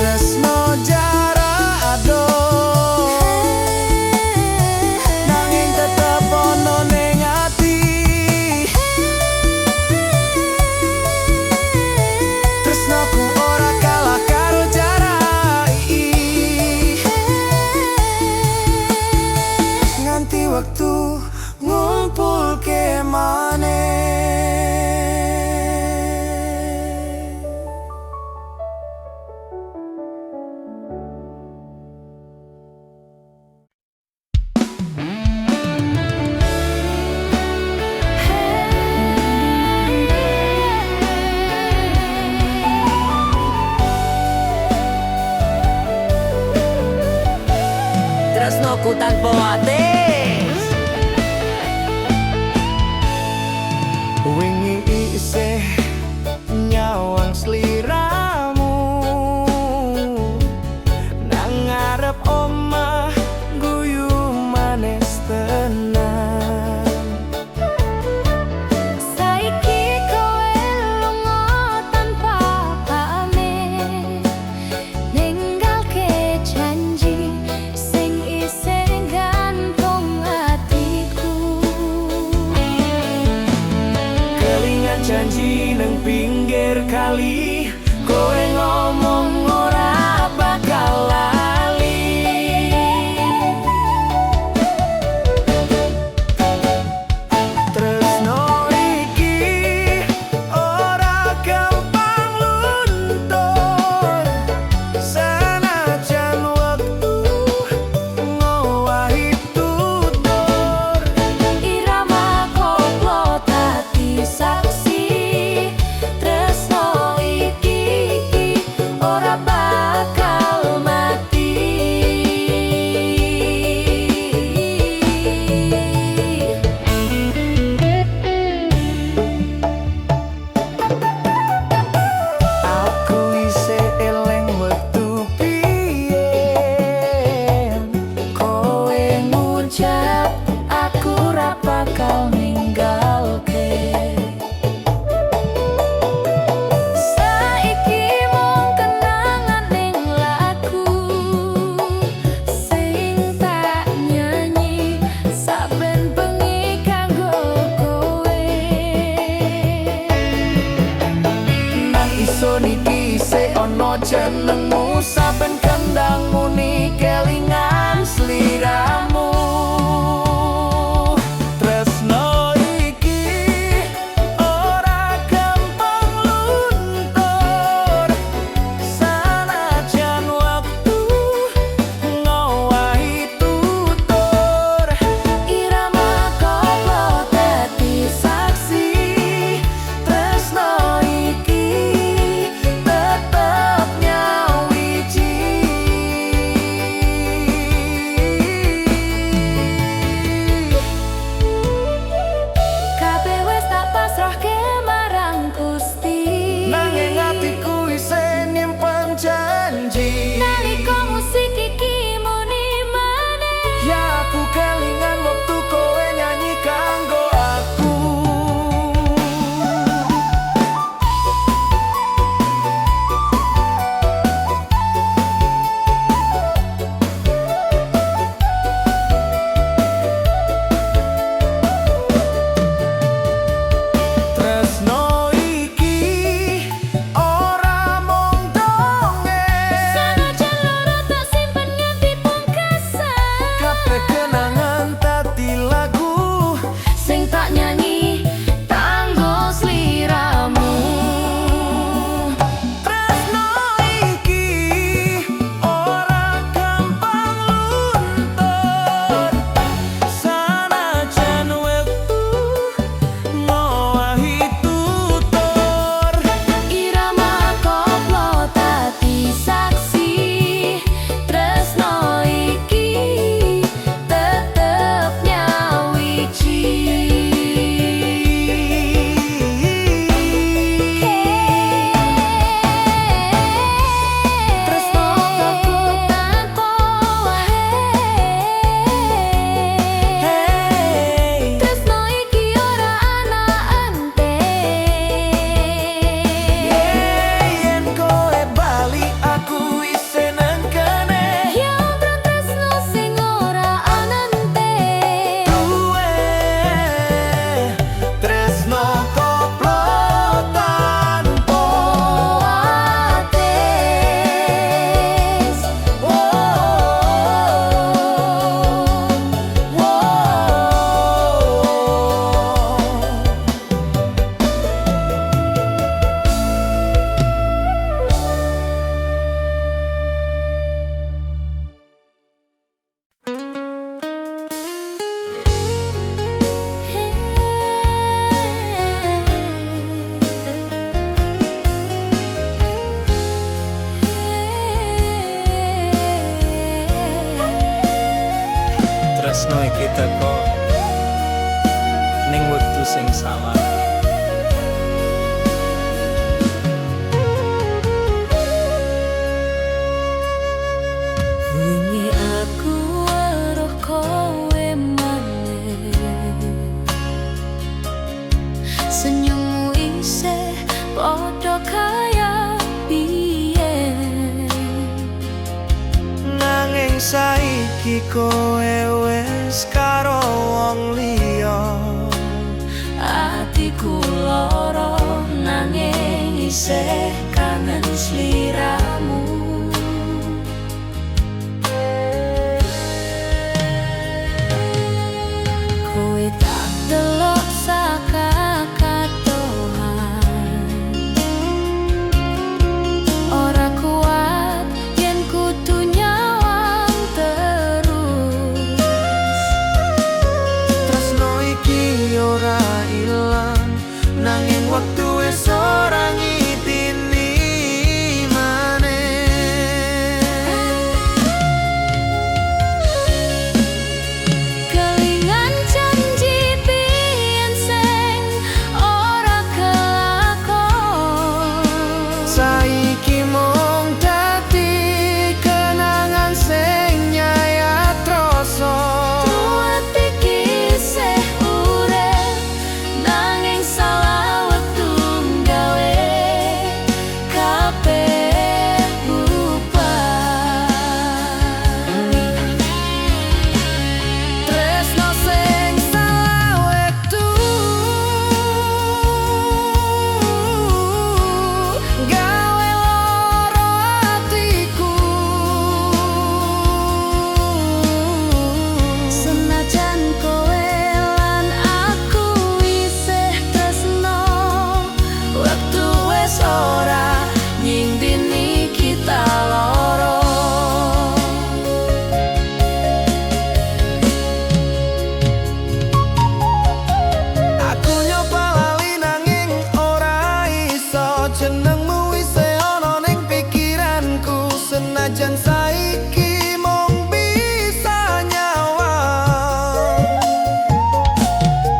Tresno jarak adoh nanging tetep ono ning ati. Tresnoku ora kalah karo jarak iki. Nganti wektu ngumpulke maneh. Tresnoku tanpa atis. Wingi isih nyawang sliramu nang ngarep omah guyu manis tenan. Saiki kowe lunga tanpa pamit, ninggalke janji sing isih gantung atiku. Kelingan janji nang pinggir kali, kowe ngomong ora bakal lali. Tresno iki ora gampang luntur. Sanajan wektu ngowahi tutur. Irama koplo dadi saksi. Tresno iki ora bakal mati. Aku isih eling wektu biyen Kowe ngucap aku ora bakal ninggalke. Saiki mung kenangan ning laku sing tak nyanyi saben bengi kanggo kowe. nang isun iki isih ana jenengmu. Saben kendang muni kelingan sliramu. Tresno iki ora gampang luntur. Sanajan wektu ngowahi tutur. Irama koplo dadi saksi. Tresno iki tetep nyawi. aku sing salah. Wingi aku weruh kowe maneh, senyummu isih padha kaya biyen. Nanging saiki kowe wis karo wong liya. Atiku lara nanging isih kangen sliramu. Kowe tak delok saka katohan, ora kuat yen kudu nyawang terus. Tresno iki ora ilang, nanging waktu wis ora ngitini maneh. Kelingan janji biyen sing ora kelakon. Saiki mung dadi kenangan sing nyayat rasa. Tuwet iki isih urip, nanging salah wektu nggawe kabeh bubar. Tresno sing salah wektu gawe lara atiku. Senajan kowe lan aku isih tresno, Waktu wis ora nyindini kita loro. Aku nyoba lali nanging ora iso, jenengmu isih ana ning pikiranku. Senajan saiki mung bisa nyawang.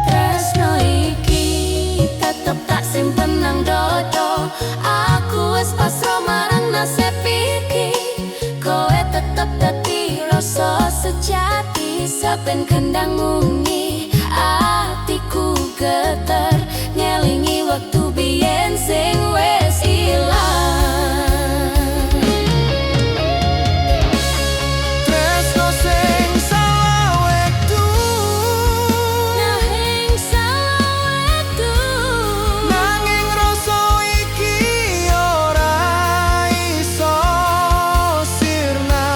tresno iki tetep tak simpen nang dodo. Aku wis pasrah marang nasib iki, kowe tetep dadi rasa sejati. Saben kendang mungi atiku geter, ngelingi waktu biyen sing wis ilang. Tresno sing salah wektu, Nanging salah wektu, nanging rasa iki ora iso sirna.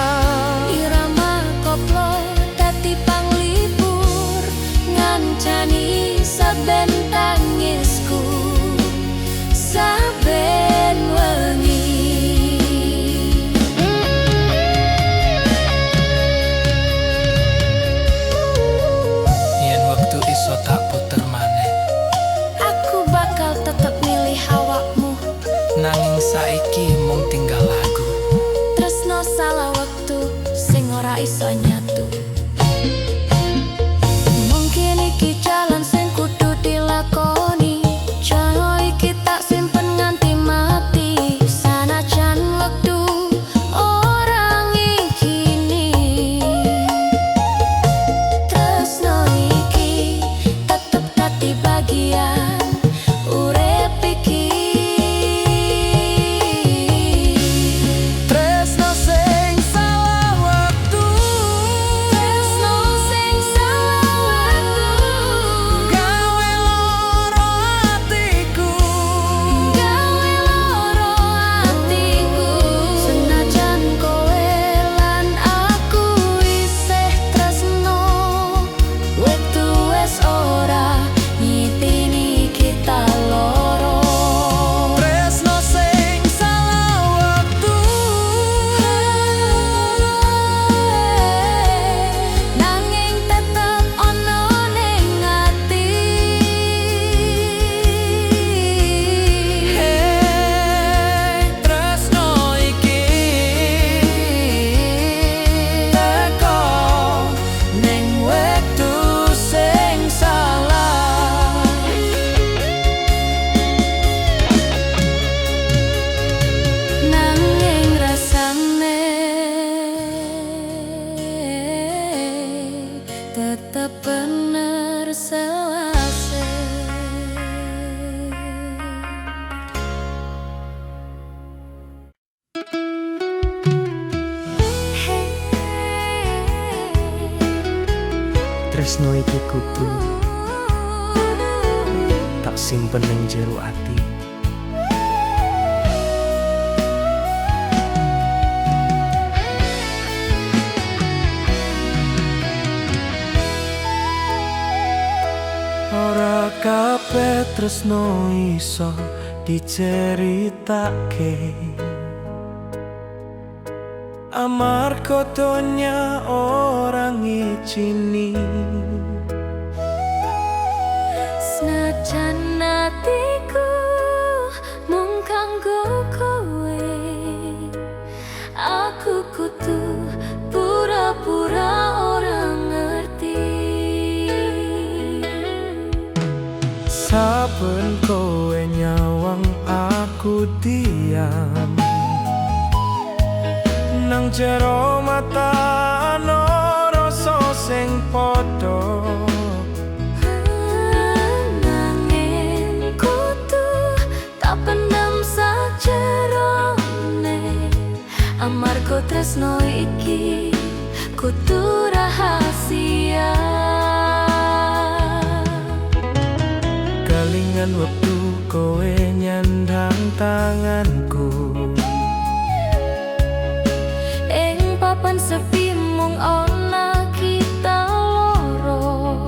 irama koplo dadi panglipur, ngancani saben tangisku, saben wengi. Yen waktu iso tak puter maneh, Aku bakal tetep milih awakmu. nanging saiki mung tinggal lagu. Tresno salah wektu sing ora iso nyatu. Mungkin iki jalan sing kudu dilakoni, cara iki tak simpen nganti tresno iki kudu tak simpen ning jero ati. Ora kabeh tresno iso diceritake, amarga donya orang ngijini. Senajan atiku mung kanggo kowe, aku kudu pura-pura ora ngerti. Saben kowe nyawang aku diam, nang jero mata ana rasa sing padha. Nanging kudu tak pendam sajerone, amarga tresno iki kudu rahasia. Kelingan wektu kowe nyandang tanganku, Ing papan sepi mung ana kita loro.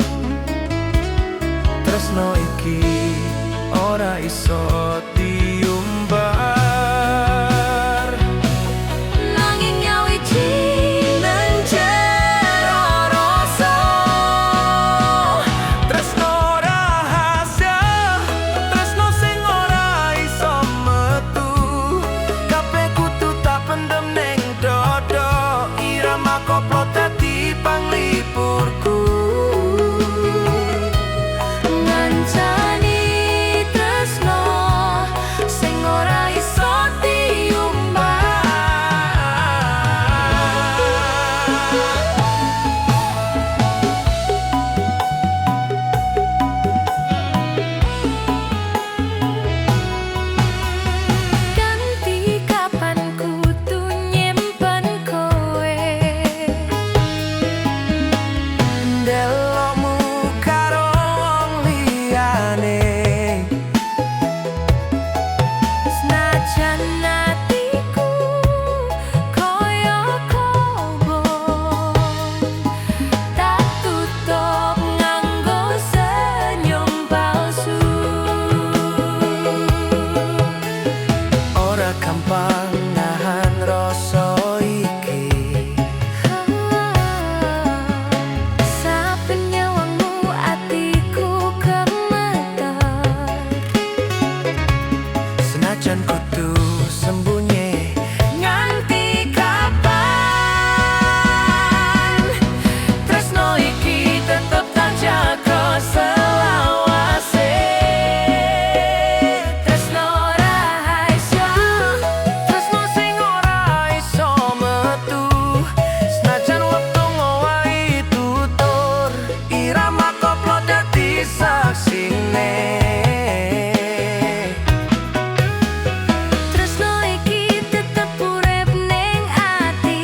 tresno iki ora iso diumbar. Nanging nyawiji nang jero rasa, Tresno rahasia, tresno sing ora iso metu. Kabeh kudu tak pendem ning dodo, irama koplo dadi panglipurku. ngancani tresno sing ora iso diumbar. Ganti kapan kudu nyimpen kowe, Delokmu karo wong liyane, senajan atiku koyo kobong, tak tutup nganggo senyum palsu. ora gampang nahan rasa iki. Saben nyawangmu atiku gemeter, Senajan kudu sembunyi nganti kapan, tresno iki tetep tak jaga selawase. tresno rahasia, Tresno sing ora iso metu, senajan wektu ngowahi tutur, irama koplo dadi saksine. tresno iki tetep urip ning ati.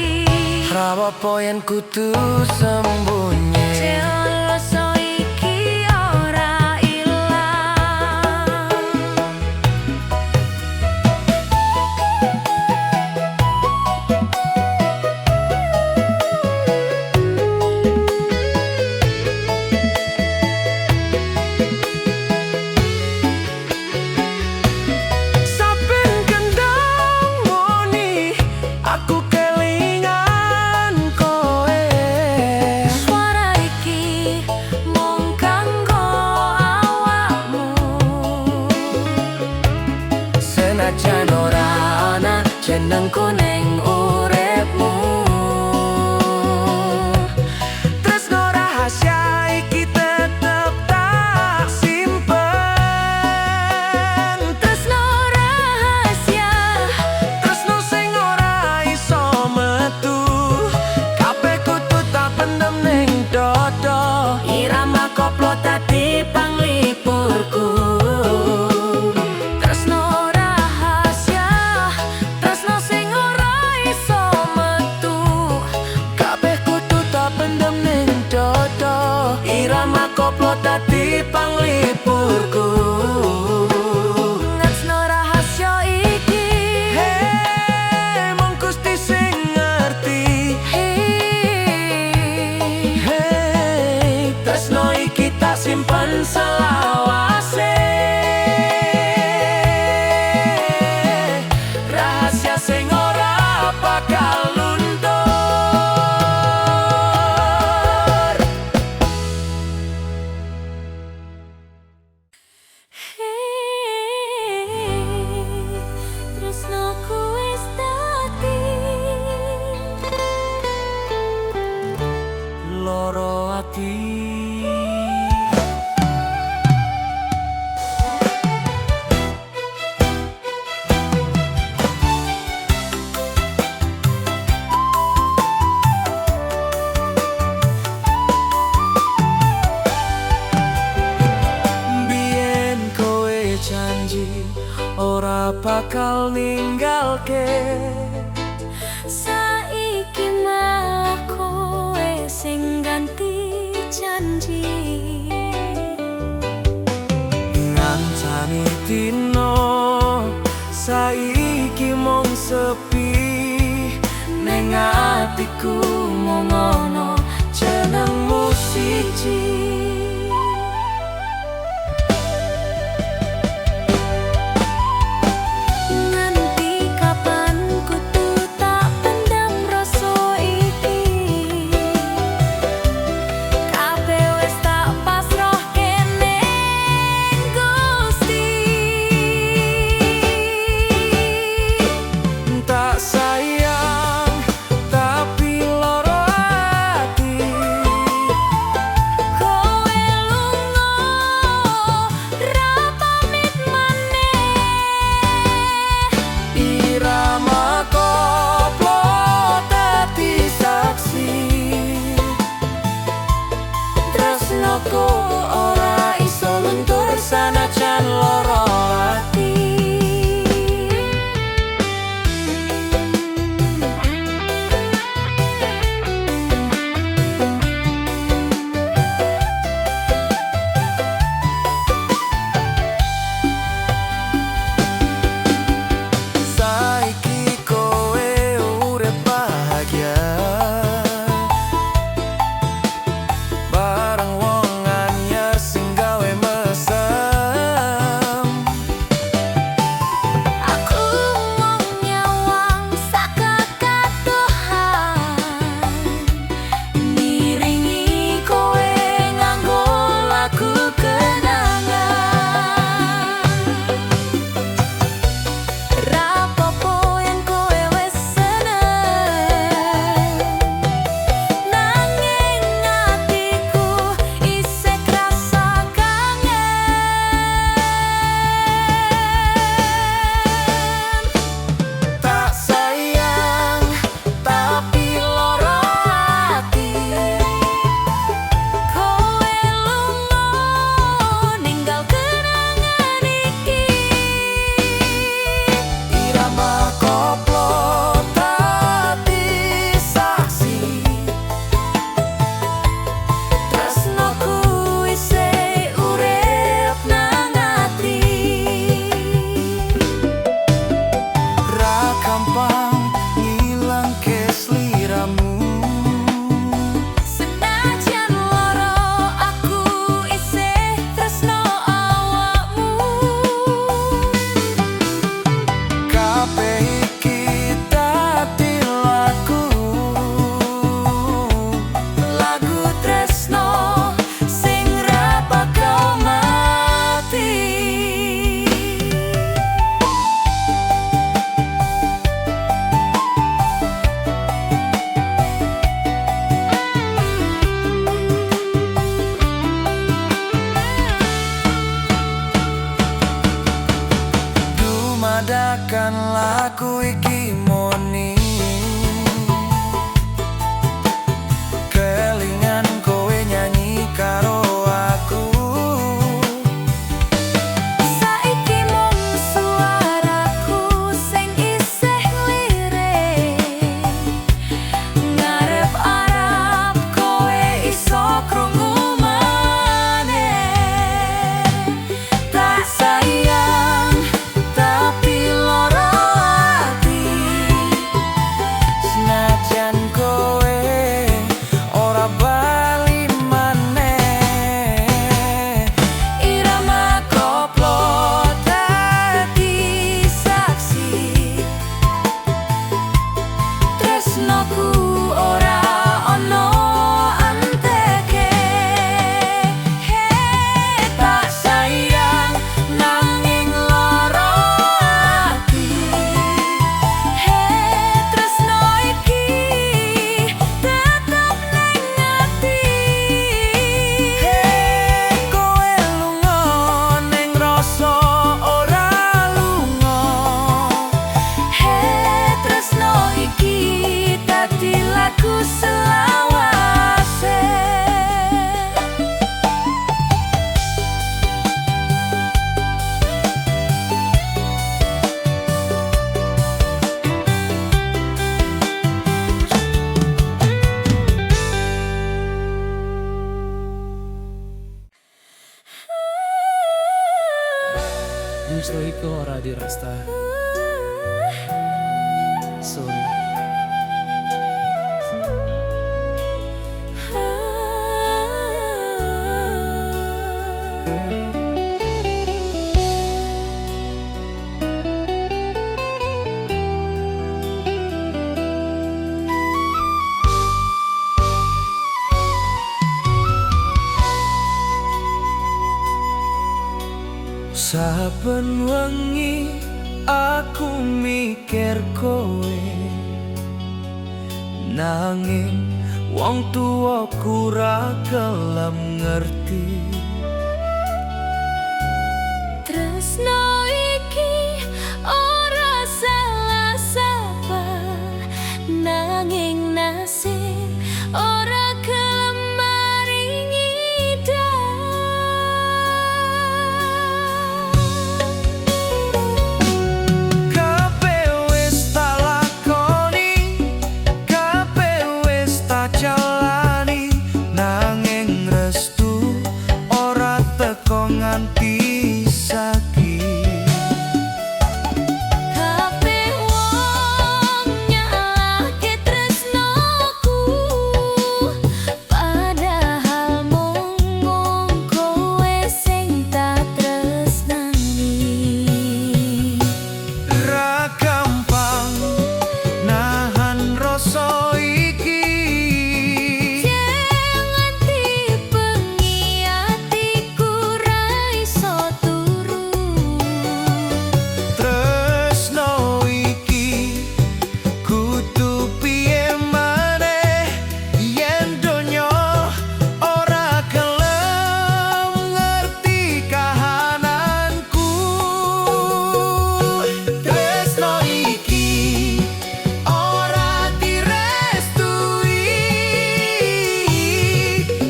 Rapopo yen kudu sembunyi, Rasa iki ora ilang. saben kendang muni aku kelingan kowe. ora bakal ninggalke. Saiki malah kowe sing ganti janji. Ngancani dino saiki mung sepi, ning atiku mung ono jenengmu siji. Nganti kapan kudu tak pendam rasa iki? Kabeh wis tak pasrahke ning Gusti. Tak sayang tapi loro ati, Kowe lunga ra pamit maneh. irama koplo dadi saksi. Tresnoku ora iso luntur sanajan loro ati. Saiki kowe urip bahagia bareng wong anyar sing gawe mesem. Justru iku ora dirasta sun. Saben wengi aku mikir kowe, nanging wong tuwaku ra gelem ngerti. Tresno iki ora salah sapa, nanging nasib ora gelem maringi Kabeh wis tak lakoni, kabeh wis tak jalani, nanging restu ora teko nganti saiki. kabeh wong nyalahke tresnoku, padahal mung kowe sing tak tresnani. Ra gampang nahan rasa iki, Nganti bengi atiku ra iso turu. tresno iki kudu piye maneh yen donya ora gelem ngerti kahananku. Tresno iki ora direstui,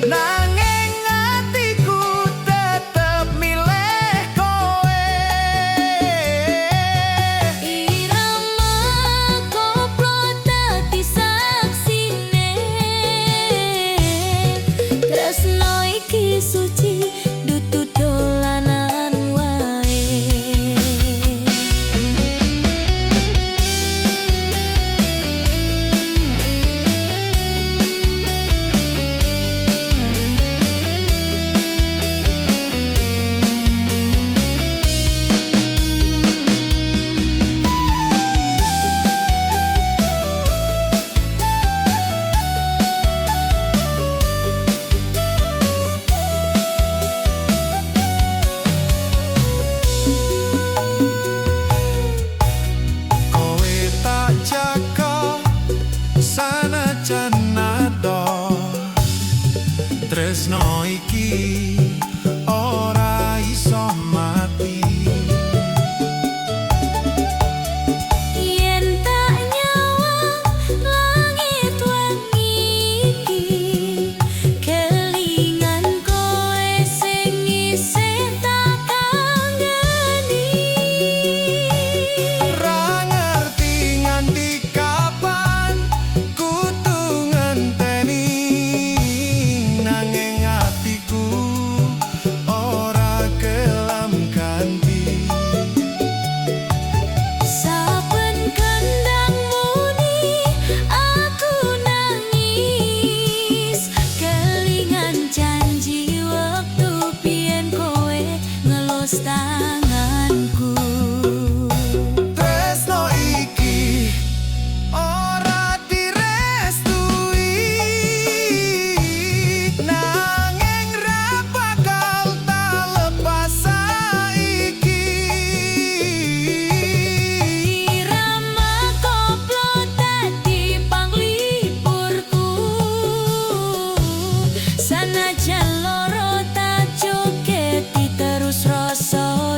nanging atiku tetep milih kowe. Irama koplo dadi saksine, tresno iki suci dudu dolanan wae. Kowe tak jaga sanajan ado, tresno iki ora iso mati. Yen tak nyawang langit wengi iki, kelingan kowe sing isih tak kanggeni. Ra ngerti nganti kapan kudu ngenteni, nanging atiku ora gelem ganti. Saben kendang muni aku nangis, kelingan janji waktu biyen kowe ngelus tanganku. Tresno iki ora direstui, nanging ra bakal tak lepas saiki. Irama koplo dadi panglipurku, sanajan loro tak jogeti terus rasa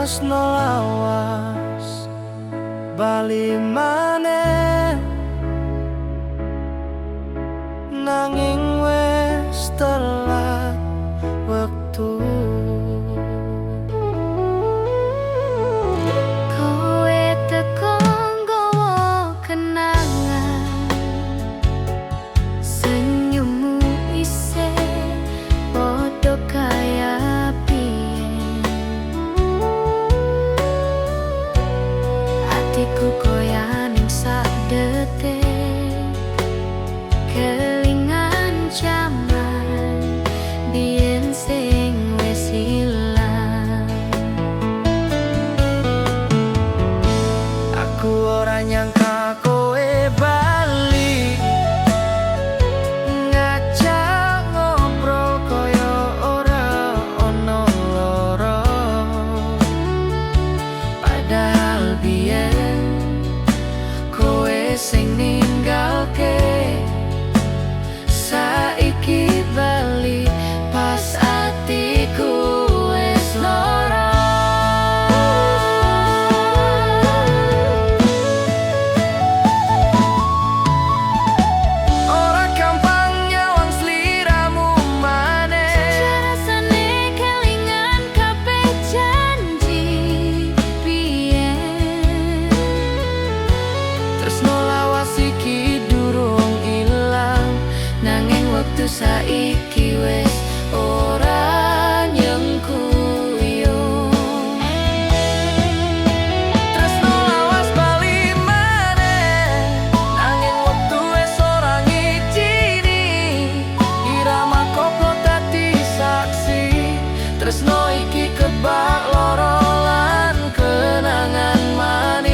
tresno lawas bali maneh nanging wis telat wektu. Kowe teko nggawa kenangan, senyummu isih padha kaya biyen. Atiku goyah ning sak detik, kelingan jaman biyen sing wis ilang. Aku ora nyangka kowe bali ngajak ngobrol kaya ora ono loro. Padahal biyen kowe sing ninggalke, saiki bali pas atiku wis lara. Ora gampang nyawang sliramu maneh, Rasane kelingan kabeh janji biyen. tresno lawas iki durung ilang, nanging wektu saiki wis ora nyengkuyung. Tresno lawas bali maneh, nanging wektu wis ora ngijini. Irama koplo dadi saksi, tresno iki kebak loro lan kenangan manis.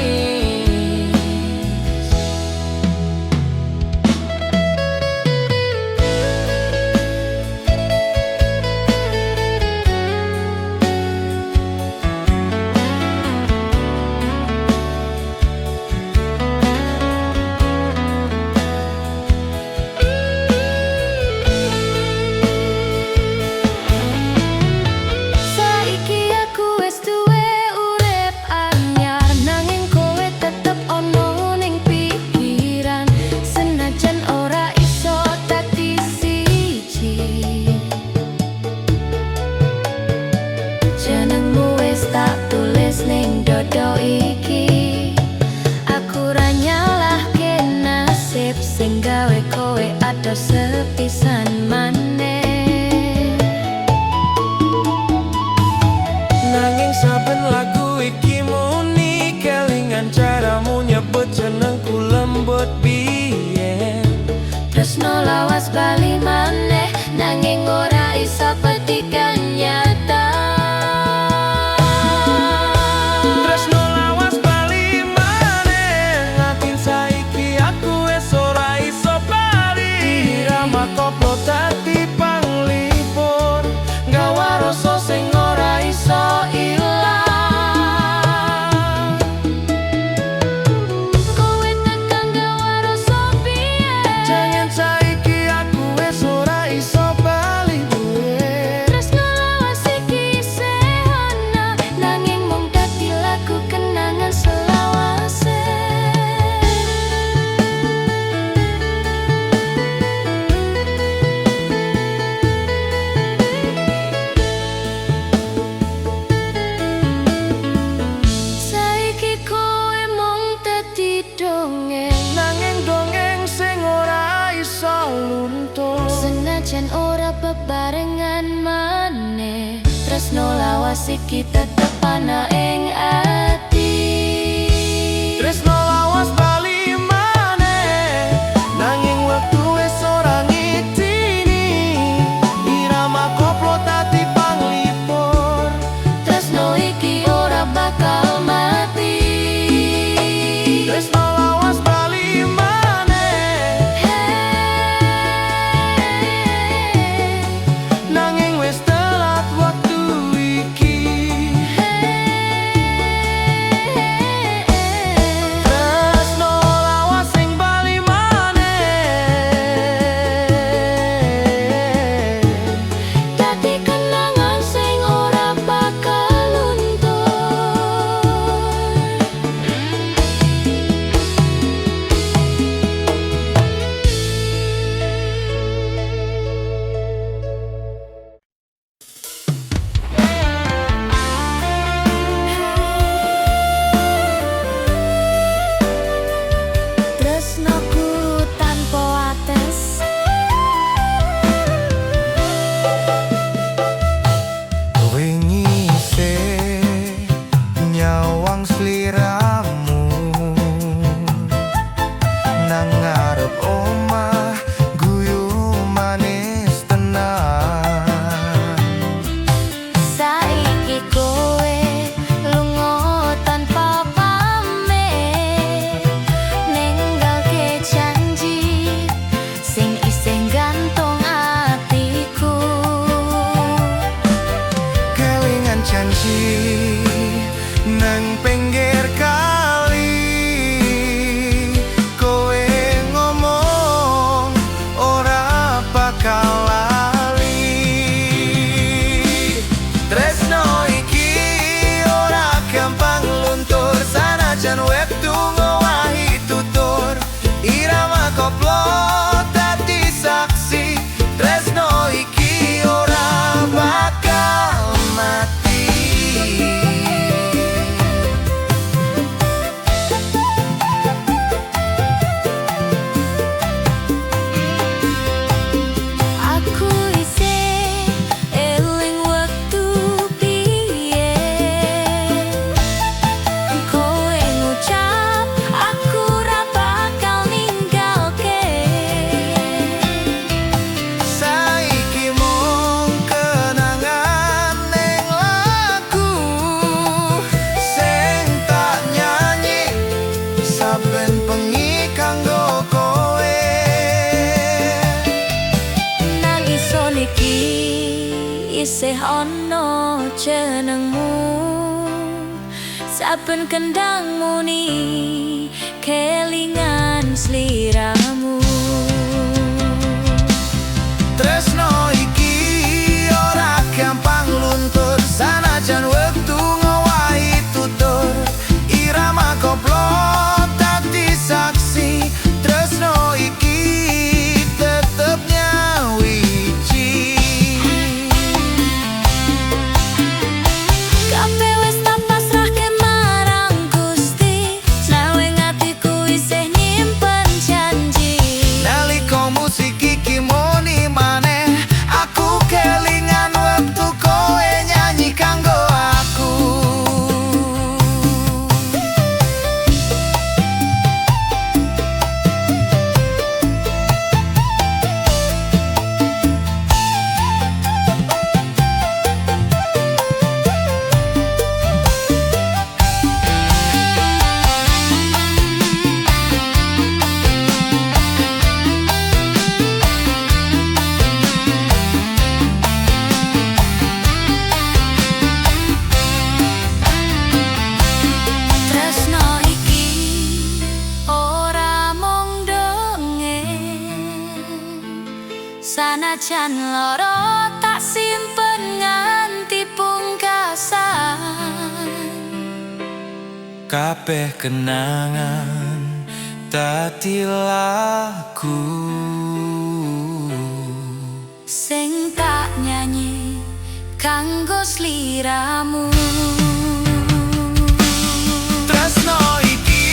Saiki aku wis duwe urip anyar, nanging kowe tetep ono ning pikiran. Senajan ora iso dadi siji, jenengmu wis tak tulis ning dodo iki. Aku ra nyalahke nasib sing gawe kowe ado sepisan maneh. Nanging saben lagu iki muni kelingan caramu nyebut jenengku lembut biyen. Tresno lawas bali maneh, nanging ora iso petikan nyata. Tresno lawas bali maneh, ngatin saiki aku wis ora iso bali. Irama koplo dadi panglipur, nggawa rasa sing ora iso ilang. Kowe tekan gawa rasa biyen, Jangan saiki aku wis ora iso bali duwe. tresno lawas iki isih ana, nanging mung dadi lagu kenangan selawase. Saiki kowe mung dadi dongeng, Nanging dongeng sing ora iso luntur. senajan ora bebarengan maneh. Tresno lawas iki tetep ana ing ati. Tresno lawas bali maneh, nanging wektu wis ora ngitini. Irama koplo dadi panglipur, Tresno iki ora bakal mati. tresno lawas bali maneh, Hey, nanging wis telat waktu iki. hey. isih ono jenengmu. Saben kendang muni kelingan sliramu. Tresno iki ora gampang luntur, sanajan wektu ngowahi tutur. Irama koplo dadi saksi, tresno iki tetep nyawiji. Kabeh wis tak pasrahke marang Gusti, nanging atiku isih nyimpen janji. Nalika musik iki muni maneh, aku kelingan wektu kowe nyanyi kanggo aku. Tresno iki ora mung dongeng, sanajan lara tak simpen nganti pungkasan. Kabeh kenangan dadi lagu Sing tak nyanyi kanggo sliramu. Tresno iki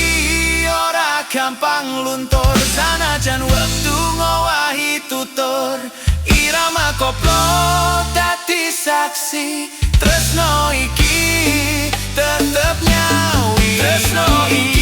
ora gampang luntur, sanajan wektu ngowahi tutur. Irama koplo dadi saksi, tresno iki tetep nyawi. Tresno iki